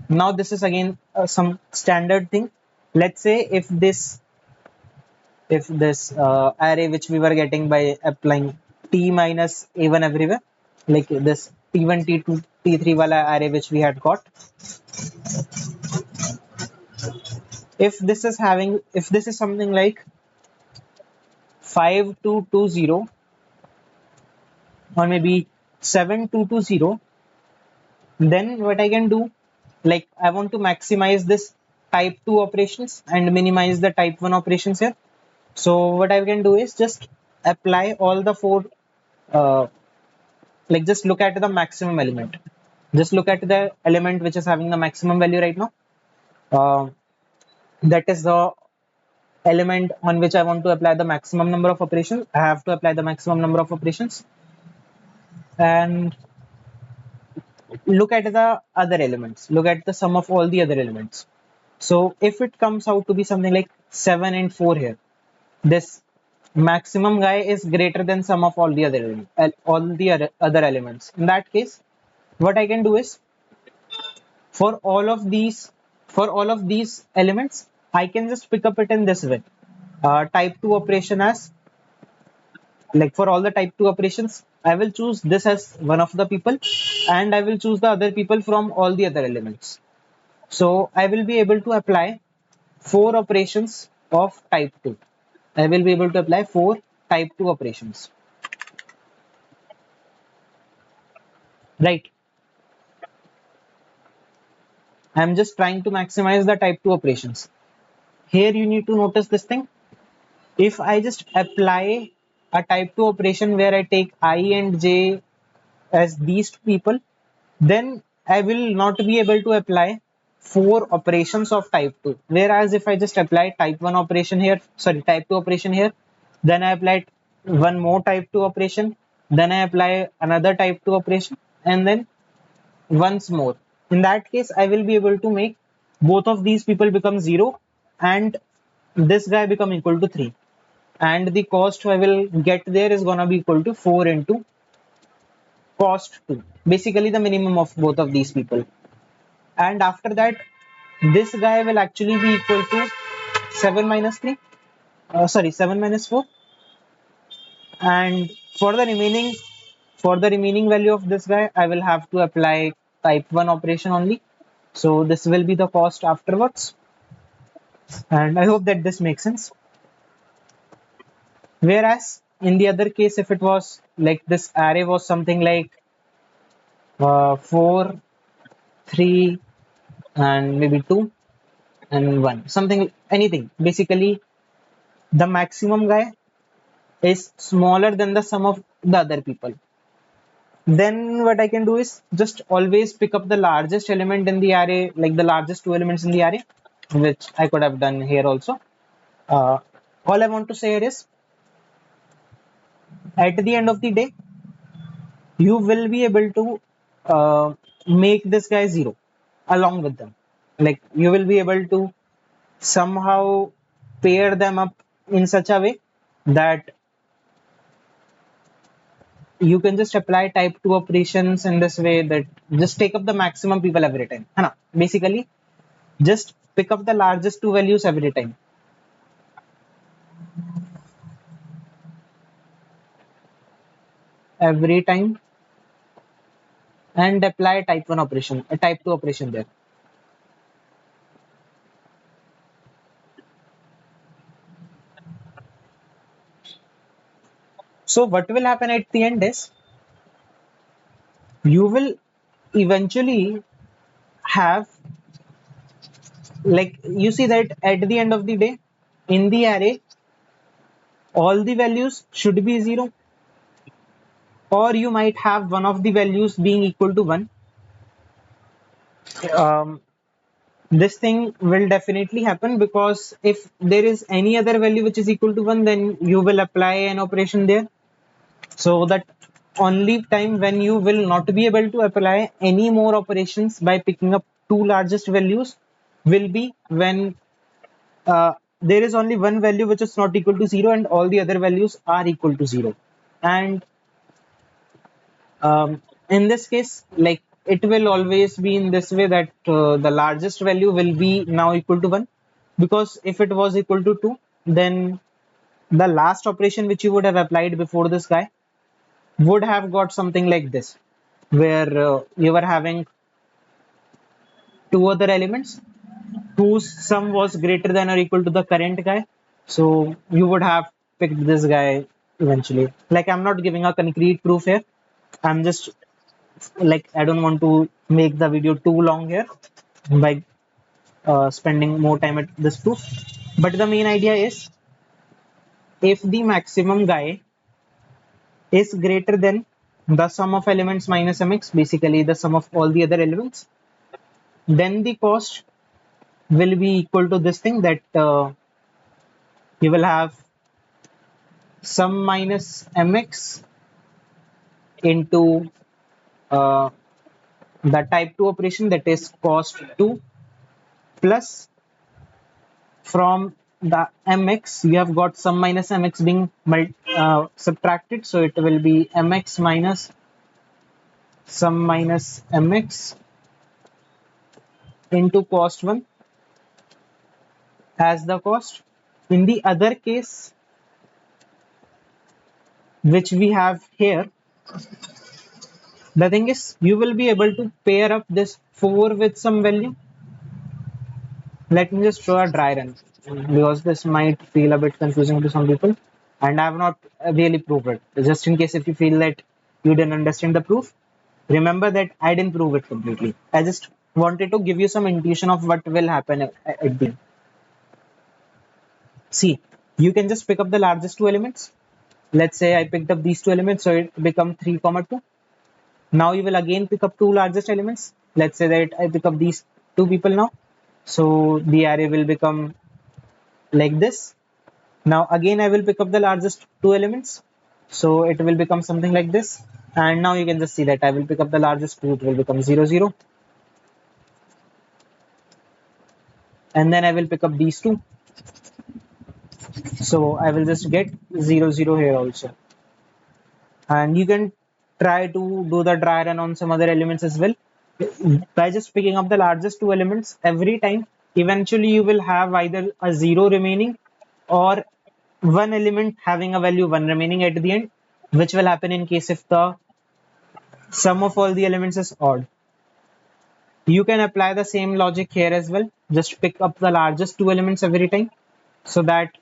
now this is again some standard thing. Let's say if this array which we were getting by applying t minus a1 everywhere, like this t1 t2 t3 wala array which we had got, if this is something like 5220 or maybe 7220, then what I can do, like I want to maximize this type 2 operations and minimize the type 1 operations here. So what I can do is just apply all the four, uh, like just look at the maximum element. Just look at the element which is having the maximum value right now. Uh, that is the element on which I want to apply the maximum number of operations. I have to apply the maximum number of operations and look at the other elements. Look at the sum of all the other elements. So if it comes out to be something like 7 and 4 here, this maximum guy is greater than sum of all the other elements. In that case, what I can do is for all of these for all of these elements, I can just pick up it in this way. Type 2 operation as, like for all the type 2 operations, I will choose this as one of the people and I will choose the other people from all the other elements. So I will be able to apply four operations of type 2. I will be able to apply four type 2 operations. Right. I'm just trying to maximize the type 2 operations. Here you need to notice this thing. If I just apply a type 2 operation where I take I and j as these two people, then I will not be able to apply four operations of type 2. Whereas if I just apply type 1 operation here, sorry, type 2 operation here, then I apply one more type 2 operation, then I apply another type 2 operation, and then once more. In that case, I will be able to make both of these people become 0 and this guy become equal to 3. And the cost I will get there is gonna be equal to 4 into cost 2. Basically the minimum of both of these people. And after that, this guy will actually be equal to 7 minus 3. Sorry, 7 minus 4. And for the remaining value of this guy, I will have to apply type 1 operation only. So this will be the cost afterwards. And I hope that this makes sense. Whereas in the other case, if it was like this array was something like 4, 3, and maybe 2 and 1, something, anything. Basically, the maximum guy is smaller than the sum of the other people. Then what I can do is just always pick up the largest element in the array, like the largest two elements in the array, which I could have done here also. Uh, all I want to say here is at the end of the day, you will be able to make this guy 0 along with them. Like you will be able to somehow pair them up in such a way that you can just apply type 2 operations in this way, that just take up the maximum people every time. है ना? Basically, just pick up the largest two values every time, and apply type 1 operation, a type 2 operation there. So what will happen at the end is you will eventually have, like you see that at the end of the day in the array all the values should be 0, or you might have one of the values being equal to 1. um, this thing will definitely happen because if there is any other value which is equal to 1, then you will apply an operation there. So that only time when you will not be able to apply any more operations by picking up two largest values will be when there is only one value which is not equal to 0 and all the other values are equal to 0. And In this case, like it will always be in this way that the largest value will be now equal to 1, because if it was equal to 2, then the last operation which you would have applied before this guy would have got something like this, where you were having two other elements whose sum was greater than or equal to the current guy. So you would have picked this guy eventually. Like, I'm not giving a concrete proof here. I'm just, like, I don't want to make the video too long here by spending more time at this proof. But the main idea is, if the maximum guy is greater than the sum of elements minus mx, basically the sum of all the other elements, then the cost will be equal to this thing, that you will have sum minus mx into uh, the type 2 operation, that is cost 2, plus from the mx you have got sum minus mx being subtracted, so it will be mx minus sum minus mx into cost 1 as the cost. In the other case which we have here, the thing is you will be able to pair up this 4 with some value. Let me just draw a dry run, because this might feel a bit confusing to some people, and I have not really proved it. Just in case if you feel that you didn't understand the proof, remember that I didn't prove it completely. I just wanted to give you some intuition of what will happen at the end. See, you can just pick up the largest two elements. Let's say I picked up these two elements, so it become 3 comma 2. Now you will again pick up two largest elements. Let's say that I pick up these two people now, so the array will become like this. Now again I will pick up the largest two elements, so it will become something like this. And now you can just see that I will pick up the largest two, it will become 0 0. And then I will pick up these two, so I will just get 0 0 here also. And you can try to do the dry run on some other elements as well. By just picking up the largest two elements every time, eventually you will have either a 0 remaining or one element having a value 1 remaining at the end, which will happen in case if the sum of all the elements is odd. You can apply the same logic here as well. Just pick up the largest two elements every time, so that,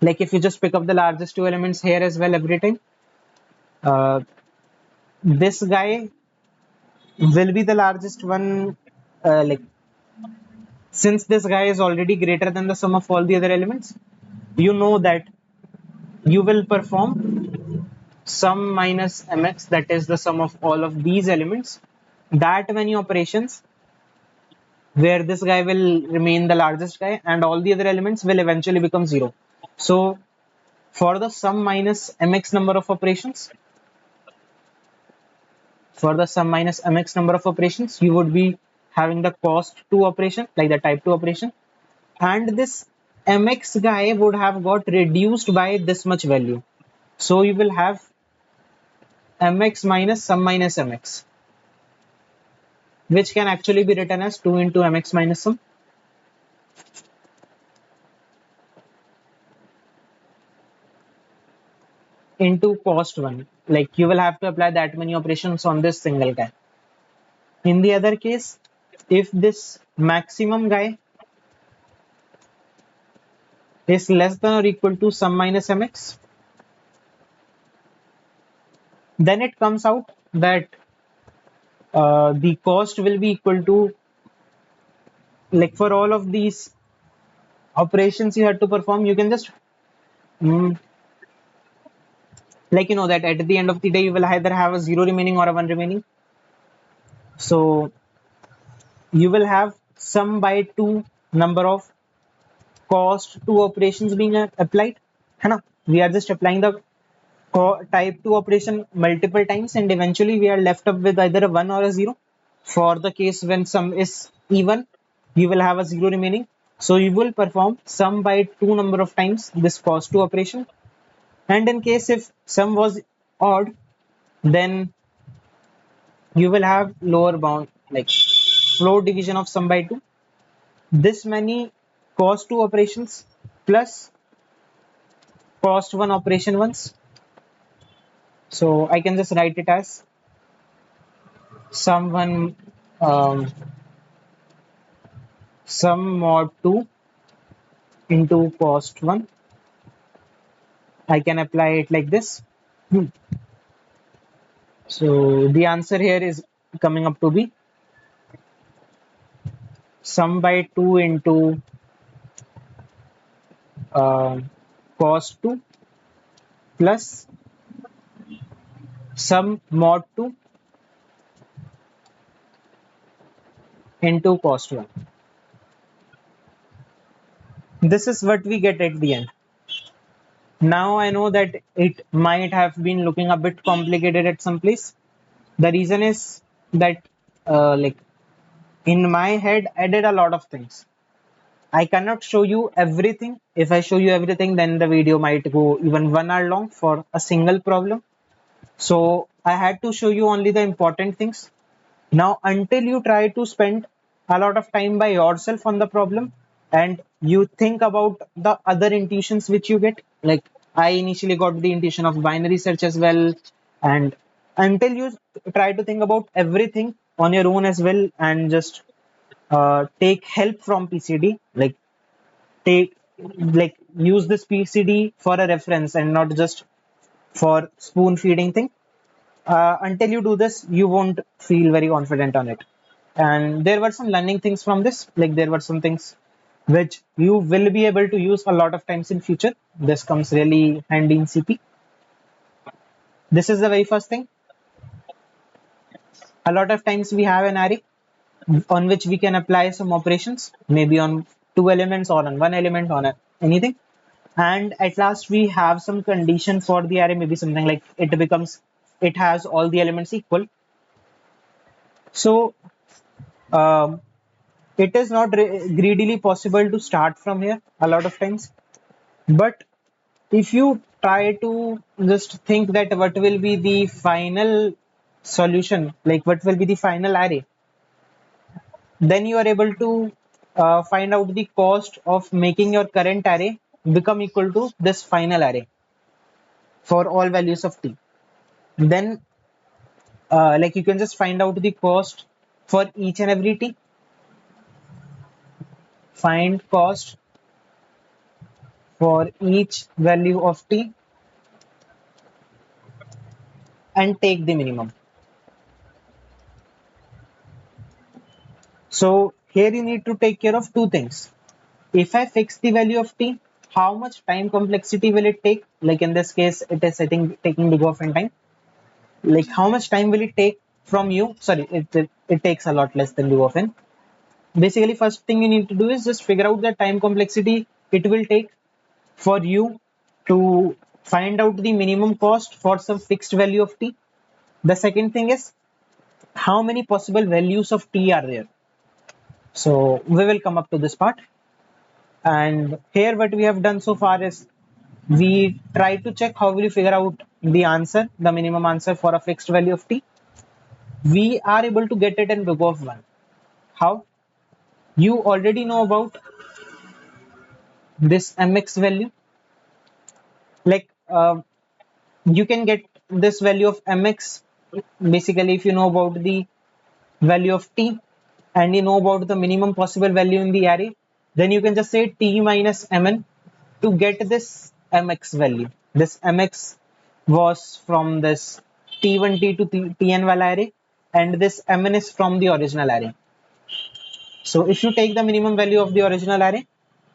like, if you just pick up the largest two elements here as well every time, uh, this guy will be the largest one. Like, since this guy is already greater than the sum of all the other elements, you know that you will perform sum minus mx, that is the sum of all of these elements, that many operations, where this guy will remain the largest guy and all the other elements will eventually become 0. So for the sum minus mx number of operations, you would be having the cost 2 operation, like the type 2 operation, and this mx guy would have got reduced by this much value. So you will have mx minus sum minus mx, which can actually be written as 2 into mx minus sum into cost 1. Like, you will have to apply that many operations on this single guy. In the other case, if this maximum guy is less than or equal to sum minus mx, then it comes out that the cost will be equal to, like, for all of these operations you had to perform, you can just mm, like, you know that at the end of the day you will either have a 0 remaining or a 1 remaining. So you will have sum by 2 number of cost 2 operations being applied, है ना? We are just applying the type 2 operation multiple times, and eventually we are left up with either a 1 or a 0. For the case when sum is even, you will have a 0 remaining, so you will perform sum by 2 number of times this cost 2 operation. And in case if sum was odd, Then you will have lower bound, like floor division of sum by 2. This many cost 2 operations plus cost 1 operation once. So I can just write it as sum 1, um, sum mod 2 into cost 1. I can apply it like this. So the answer here is coming up to be sum by 2 into uh, cost 2 plus sum mod 2 into cost 1. This is what we get at the end. Now I know that it might have been looking a bit complicated at some place. The reason is that like in my head I did a lot of things. I cannot show you everything. If I show you everything, then the video might go even 1 hour long for a single problem. So I had to show you only the important things. Now, until you try to spend a lot of time by yourself on the problem and you think about the other intuitions which you get, like I initially got the intuition of binary search as well, and until you try to think about everything on your own as well and just take help from PCD, take like use this PCD for a reference and not just for spoon feeding thing. Until you do this, you won't feel very confident on it. And there were some learning things from this, like there were some things which you will be able to use a lot of times in future. This comes really handy in CP. This is the very first thing. A lot of times we have an array on which we can apply some operations, maybe on two elements or on one element on anything. And at last we have some condition for the array, maybe something like it has all the elements equal. So um, it is not greedily possible to start from here a lot of times, but if you try to just think that what will be the final solution, like what will be the final array, then you are able to find out the cost of making your current array become equal to this final array for all values of t. Then like you can just find out the cost for each and every t. Find cost for each value of t and take the minimum. So here you need to take care of two things. If I fix the value of t, how much time complexity will it take? Like in this case, it is I think taking big of n time. Like how much time will it take from you? Sorry, it takes a lot less than big of n. Basically, first thing you need to do is just figure out the time complexity it will take for you to find out the minimum cost for some fixed value of t. The second thing is how many possible values of t are there. So we will come up to this part. And here what we have done so far is we try to check how will you figure out the answer, the minimum answer for a fixed value of t. We are able to get it in big of 1. How? You already know about this mx value. Like you can get this value of mx basically if you know about the value of t and you know about the minimum possible value in the array, then you can just say t minus mn to get this mx value. This mx was from this t1 t2 tn wala array and this mn is from the original array. So if you take the minimum value of the original array,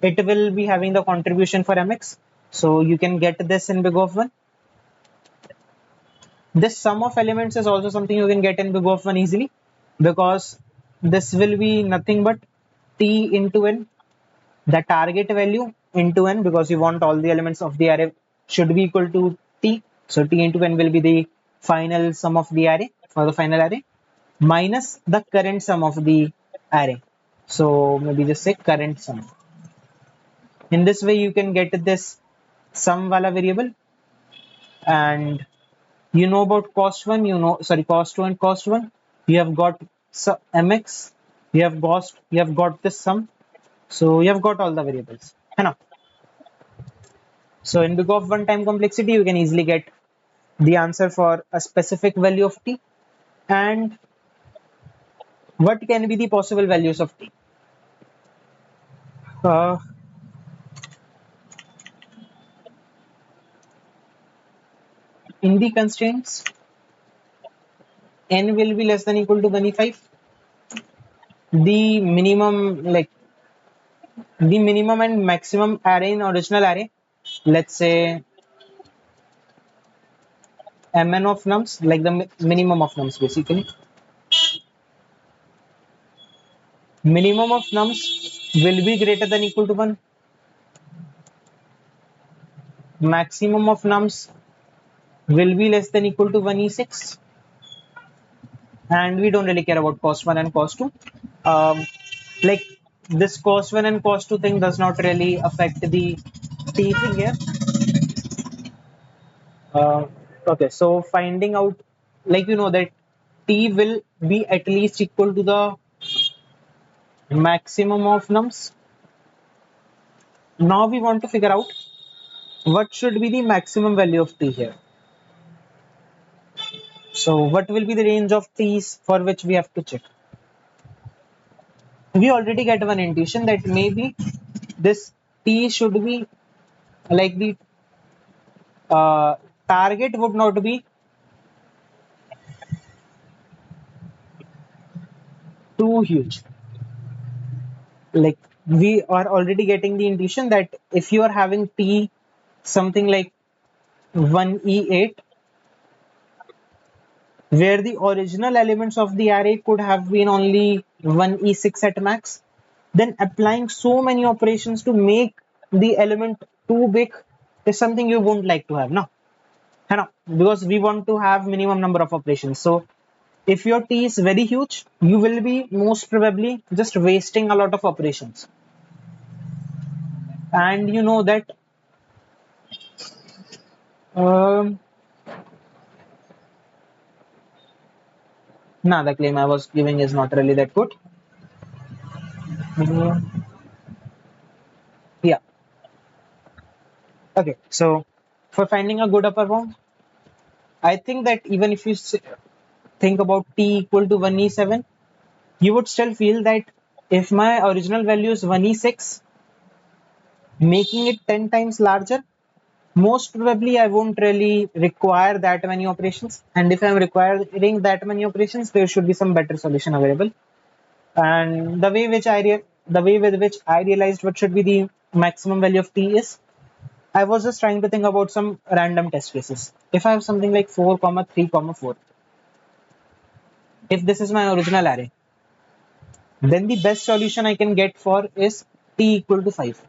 it will be having the contribution for mx. So you can get this in big of 1. This sum of elements is also something you can get in big of 1 easily, because this will be nothing but t into n, the target value into n, because you want all the elements of the array should be equal to t. So t into n will be the final sum of the array for the final array minus the current sum of the array. So maybe just say current sum. In this way you can get this sum wala variable, and You know about cost 1, you know, sorry, cost 2 and cost 1. You have got mx, you have got this sum. So you have got all the variables. है ना? So in big of one time complexity, you can easily get the answer for a specific value of t. And what can be the possible values of t? Uh, in the constraints, n will be less than equal to 25. The minimum, like the minimum and maximum array in original array, let's say mn of nums, like the minimum of nums basically. Minimum of nums will be greater than equal to 1. Maximum of nums will be less than equal to 1e6. And we don't really care about cost 1 and cost 2. Like this cost 1 and cost 2 thing does not really affect the t thing here. Okay, so finding out, like you know that t will be at least equal to the maximum of nums. Now we want to figure out what should be the maximum value of t here. So what will be the range of t's for which we have to check? We already get one intuition that maybe this t should be like the target would not be too huge. Like we are already getting the intuition that if you are having t something like 1e8, where the original elements of the array could have been only 1e6 at max, then applying so many operations to make the element too big is something you won't like to have, no? है ना? Because we want to have minimum number of operations. So if your t is very huge, you will be most probably just wasting a lot of operations. And you know that um, nah, the claim I was giving is not really that good. Yeah. Okay. So for finding a good upper bound, I think that even if you think about t equal to 1e7, you would still feel that if my original value is 1e6, making it 10 times larger, most probably I won't really require that many operations. And if I'm requiring that many operations, there should be some better solution available. And the way with which I realized what should be the maximum value of t is, I was just trying to think about some random test cases. If I have something like 4 comma 3 comma 4, if this is my original array, then the best solution I can get for is t equal to 5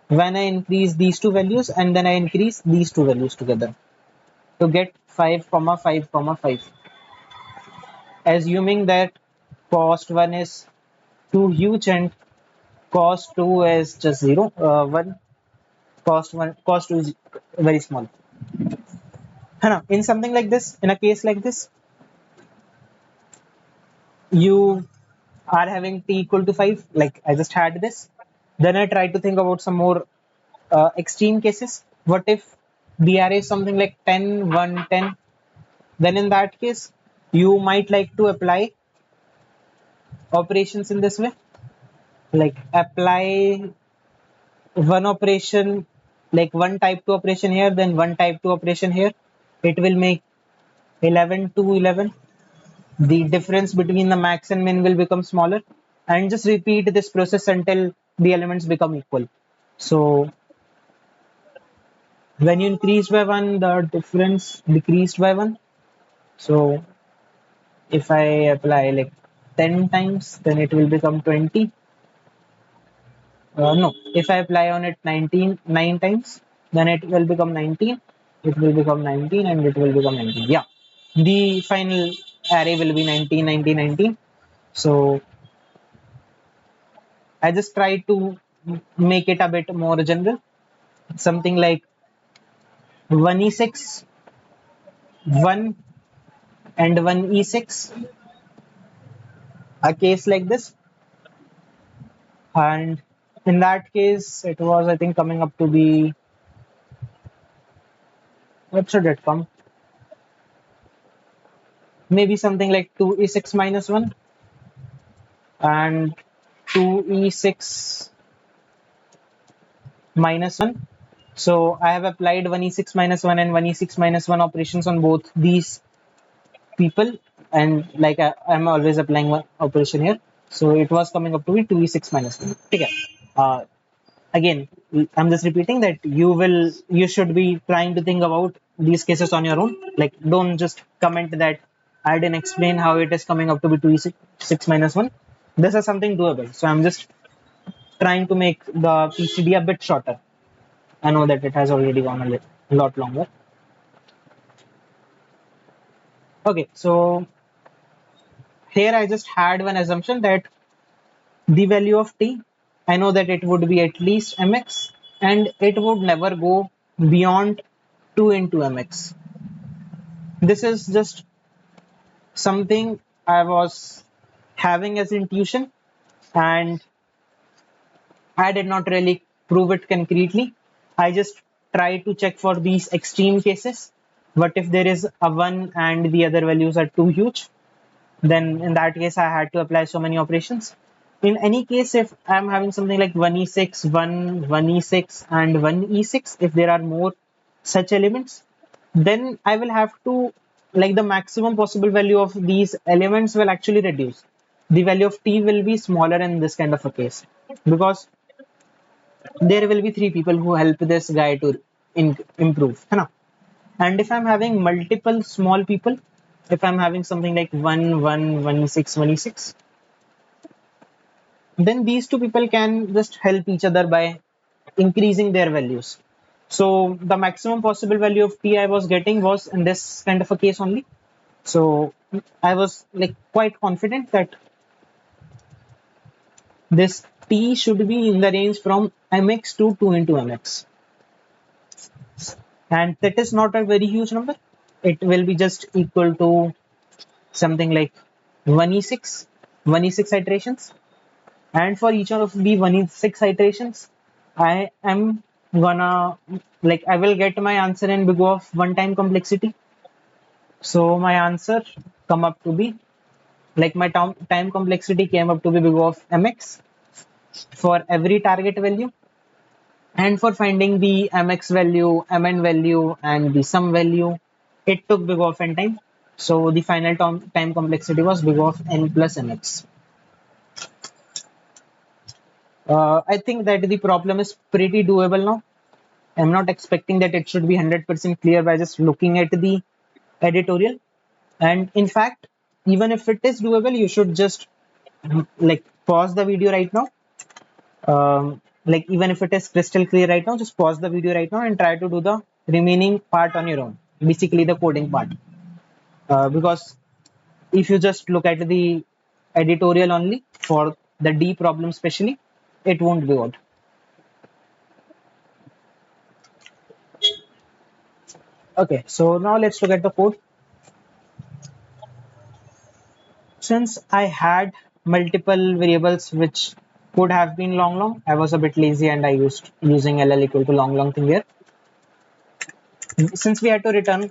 when I increase these two values and then I increase these two values together to get 5 comma 5 comma 5, assuming that cost 1 is too huge and cost 2 is just 0. 1 cost 2 is very small. In something like this, in a case like this, you are having t equal to 5, like I just had this. Then I tried to think about some more extreme cases. What if the array is something like 10, 1, 10? Then in that case, you might like to apply operations in this way, like apply one operation, like one type 2 operation here, then one type 2 operation here. It will make 11 to 11. The difference between the max and min will become smaller, and just repeat this process until the elements become equal. So when you increase by 1, the difference decreased by 1. So if I apply like 10 times, then it will become 20. No, if I apply on it 9 times, then it will become 19. It will become 19 and it will become 19. Yeah, the final array will be 19, 19, 19. So I just try to make it a bit more general. Something like 1e6 1 and 1 e6, a case like this. And in that case, it was, I think, coming up to be, what should it come? Maybe something like 2 e6 minus 1 and 2 e6 minus 1. So I have applied 1 e6 minus 1 and 1 e6 minus 1 operations on both these people, and like I'm always applying one operation here. So it was coming up to be 2 e6 minus 1. Okay. Again, I'm just repeating that you should be trying to think about these cases on your own. Like, don't just comment that I didn't explain how it is coming up to be 2 e6 minus 1. This is something doable. So I'm just trying to make the PCD a bit shorter. I know that it has already gone a lot longer. Okay, so here I just had one assumption that the value of t, I know that it would be at least mx and it would never go beyond 2 into mx. This is just something I was having as intuition, and I did not really prove it concretely. I just try to check for these extreme cases. But if there is a 1 and the other values are too huge, then in that case I had to apply so many operations. In any case, if I'm having something like 1e6, 1e6 and 1e6, if there are more such elements, then I will have to, like, the maximum possible value of these elements will actually reduce. The value of t will be smaller in this kind of a case, because there will be three people who help this guy to improve, है ना? And if I'm having multiple small people, if I'm having something like 1 1 1e6 1e6, then these two people can just help each other by increasing their values. So the maximum possible value of t I was getting was in this kind of a case only. So I was like quite confident that this t should be in the range from mx to 2 into mx, and that is not a very huge number. It will be just equal to something like 1e6 1e6 iterations, and for each of the 1e6 iterations I am gonna, like, I will get my answer in big O of one time complexity. So my answer come up to be, like, my time complexity came up to be big O of mx for every target value, and for finding the mx value, mn value, and the sum value, it took big O of n time. So the final time complexity was big O of n plus mx. I think that the problem is pretty doable now. I'm not expecting that it should be 100% clear by just looking at the editorial. And in fact, even if it is doable, you should just like pause the video right now. Like, even if it is crystal clear right now, just pause the video right now and try to do the remaining part on your own, basically the coding part. Because if you just look at the editorial only for the D problem especially, it won't be good. Okay, so now let's look at the code. Since I had multiple variables which could have been long, I was a bit lazy and I used using LL equal to long thing here. Since we had to return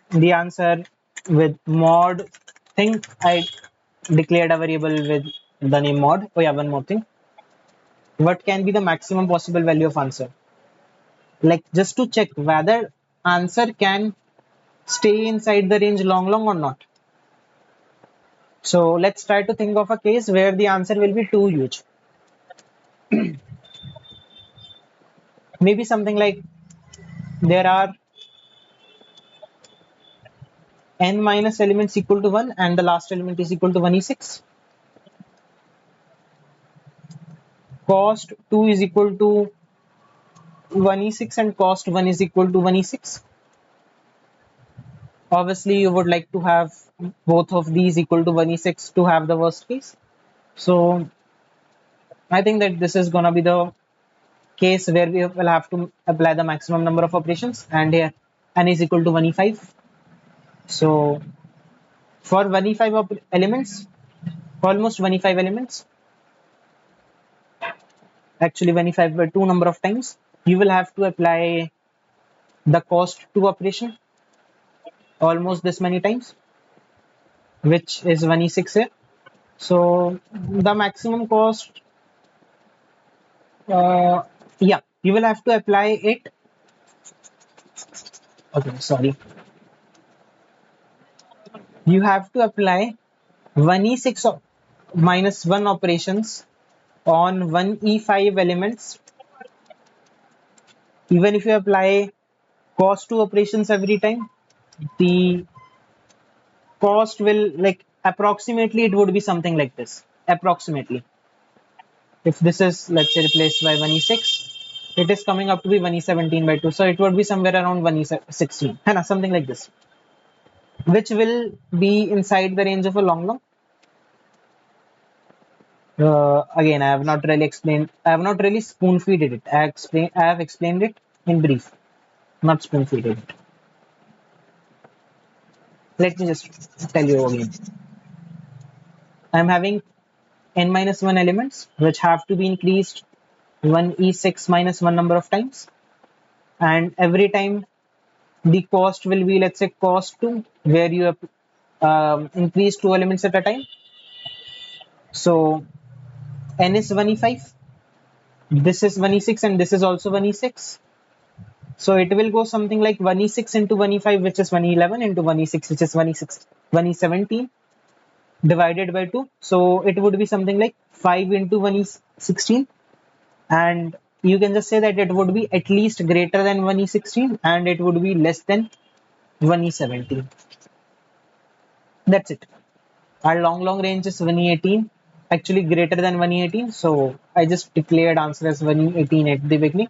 the answer with mod thing, I declared a variable with the name mod. Oh yeah, one more thing. What can be the maximum possible value of answer? Like, just to check whether answer can stay inside the range long or not. So let's try to think of a case where the answer will be too huge. Maybe something like there are n minus elements equal to 1 and the last element is equal to 1e6. Cost 2 is equal to 1e6 and cost 1 is equal to 1e6. Obviously, you would like to have both of these equal to 1e6 to have the worst case. So I think that this is going to be the case where we will have to apply the maximum number of operations, and here n is equal to 1e5. So for 1e5 elements, almost 1e5 elements, actually 1e5 by 2 number of times, you will have to apply the cost to operation almost this many times, which is 1e6 here. So the maximum cost, yeah, you will have to apply it. Okay, sorry. You have to apply 1e6 minus 1 operations on 1e5 elements. Even if you apply cost to operations every time, the cost will, like, approximately it would be something like this. Approximately, if this is, let's say, replaced by 1e6, it is coming up to be 1e17 by 2, so it would be somewhere around 1e16, something like this, which will be inside the range of a long. Again, I have not really spoon feeded it. I have explained it in brief, not spoon feeded it. Let me just tell you again. I'm having n minus 1 elements which have to be increased 1e6 minus 1 number of times, and every time the cost will be, let's say, cost 2, where you have increase 2 elements at a time. So n is 1e5, this is 1e6, and this is also 1e6. So it will go something like 1e6 into 1e5, which is 1e11, into 1e6, which is 1e17, divided by 2. So it would be something like 5 into 1e16, and you can just say that it would be at least greater than 1e16 and it would be less than 1e17. That's it. Our long range is 1e18, actually greater than 1e18, so I just declared answer as 1e18 at the beginning.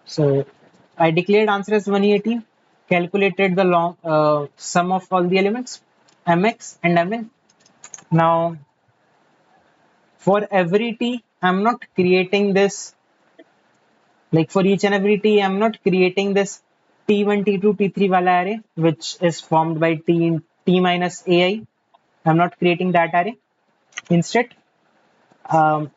So I declared answer as 1e18, calculated the sum of all the elements, mx and mn. Now for every t, I'm not creating this, like for each and every t, I'm not creating this t1, t2, t3 wala array, which is formed by t minus ai. I'm not creating that array. Instead, um,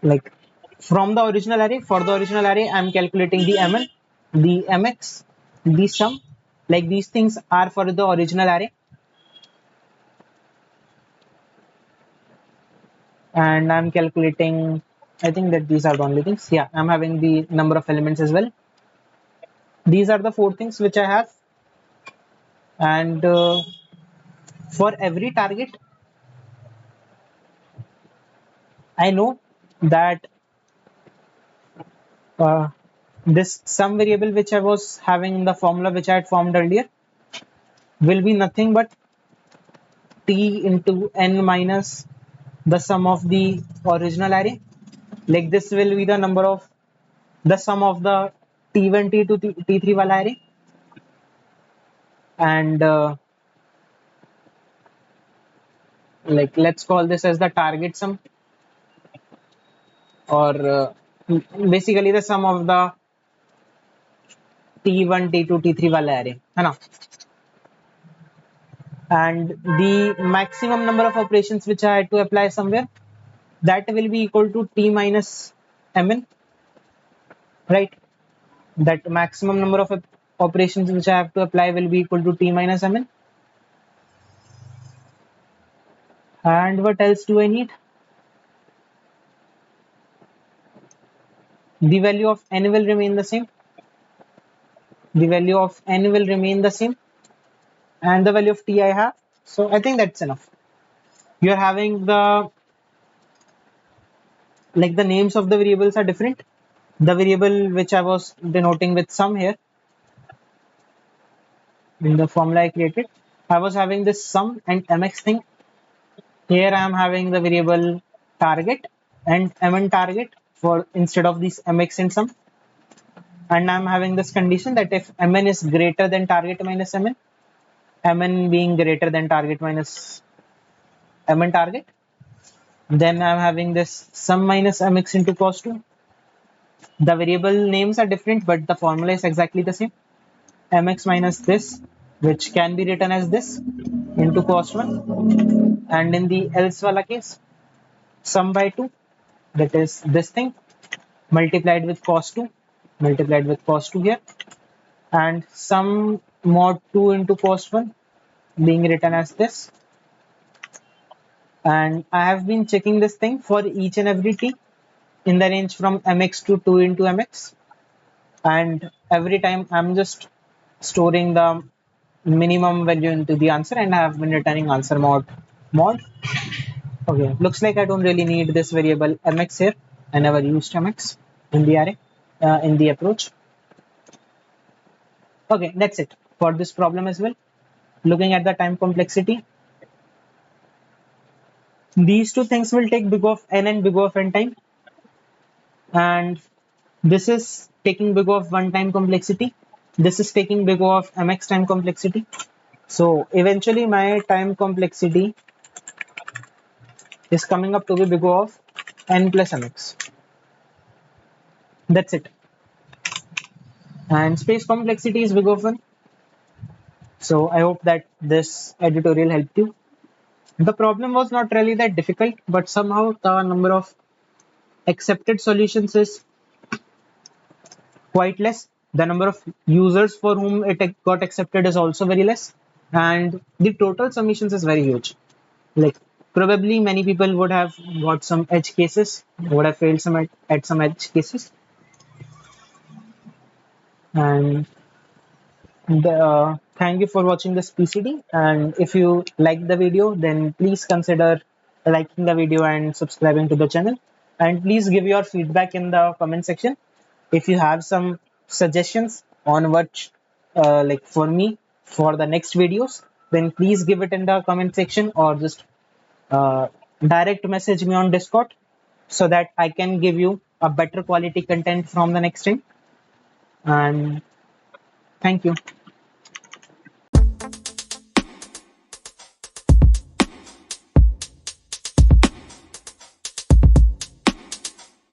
like from the original array, for the original array, I'm calculating the mn, the mx, the sum. Like these things are for the original array, and I'm calculating. I think that these are the only things. Yeah, I'm having the number of elements as well. These are the 4 things which I have, and for every target, I know that uh, this sum variable which I was having in the formula which I had formed earlier will be nothing but t into n minus the sum of the original array. Like this will be the number of the sum of the t1, t2, t3 wala array, and like let's call this as the target sum, or basically the sum of the t1, t2, t3 wala array, है ना? And the maximum number of operations which I had to apply somewhere, that will be equal to t minus mn, right? That maximum number of operations which I have to apply will be equal to t minus mn. And what else do I need? The value of n will remain the same. The value of n will remain the same, and the value of t I have. So I think that's enough. You're having the, like, the names of the variables are different. The variable which I was denoting with sum here in the formula I created, I was having this sum and mx thing. Here I am having the variable target and mn target for instead of these mx and sum. And I'm having this condition that if mn is greater than target minus mn being greater than target minus mn target, Then I'm having this sum minus mx into cos 2. The variable names are different, but the formula is exactly the same. Mx minus this, which can be written as this, into cos 1. And in the else wala case, sum by 2, that is this thing, multiplied with cos 2, multiplied with cos 2 here, and sum mod 2 into cos 1 being written as this. And I have been checking this thing for each and every t in the range from mx to 2 into mx, and every time I'm just storing the minimum value into the answer, and I have been returning answer mod. Okay, looks like I don't really need this variable mx here. I never used mx in the array, in the approach. Okay, that's it for this problem as well. Looking at the time complexity, these two things will take big O of n and big O of n time, and this is taking big O of 1 time complexity. This is taking big O of mx time complexity. So eventually my time complexity is coming up to be big O of n plus mx. That's it. And space complexity is big O of 1. So I hope that this editorial helped you. The problem was not really that difficult, but somehow the number of accepted solutions is quite less. The number of users for whom it got accepted is also very less. And the total submissions is very huge. Like probably many people would have got some edge cases, would have failed some at some edge cases. And thank you for watching this PCD. And if you like the video, then please consider liking the video and subscribing to the channel. And please give your feedback in the comment section. If you have some suggestions on what, like for me, for the next videos, then please give it in the comment section, or just uh, direct message me on Discord so that I can give you a better quality content from the next time. And thank you.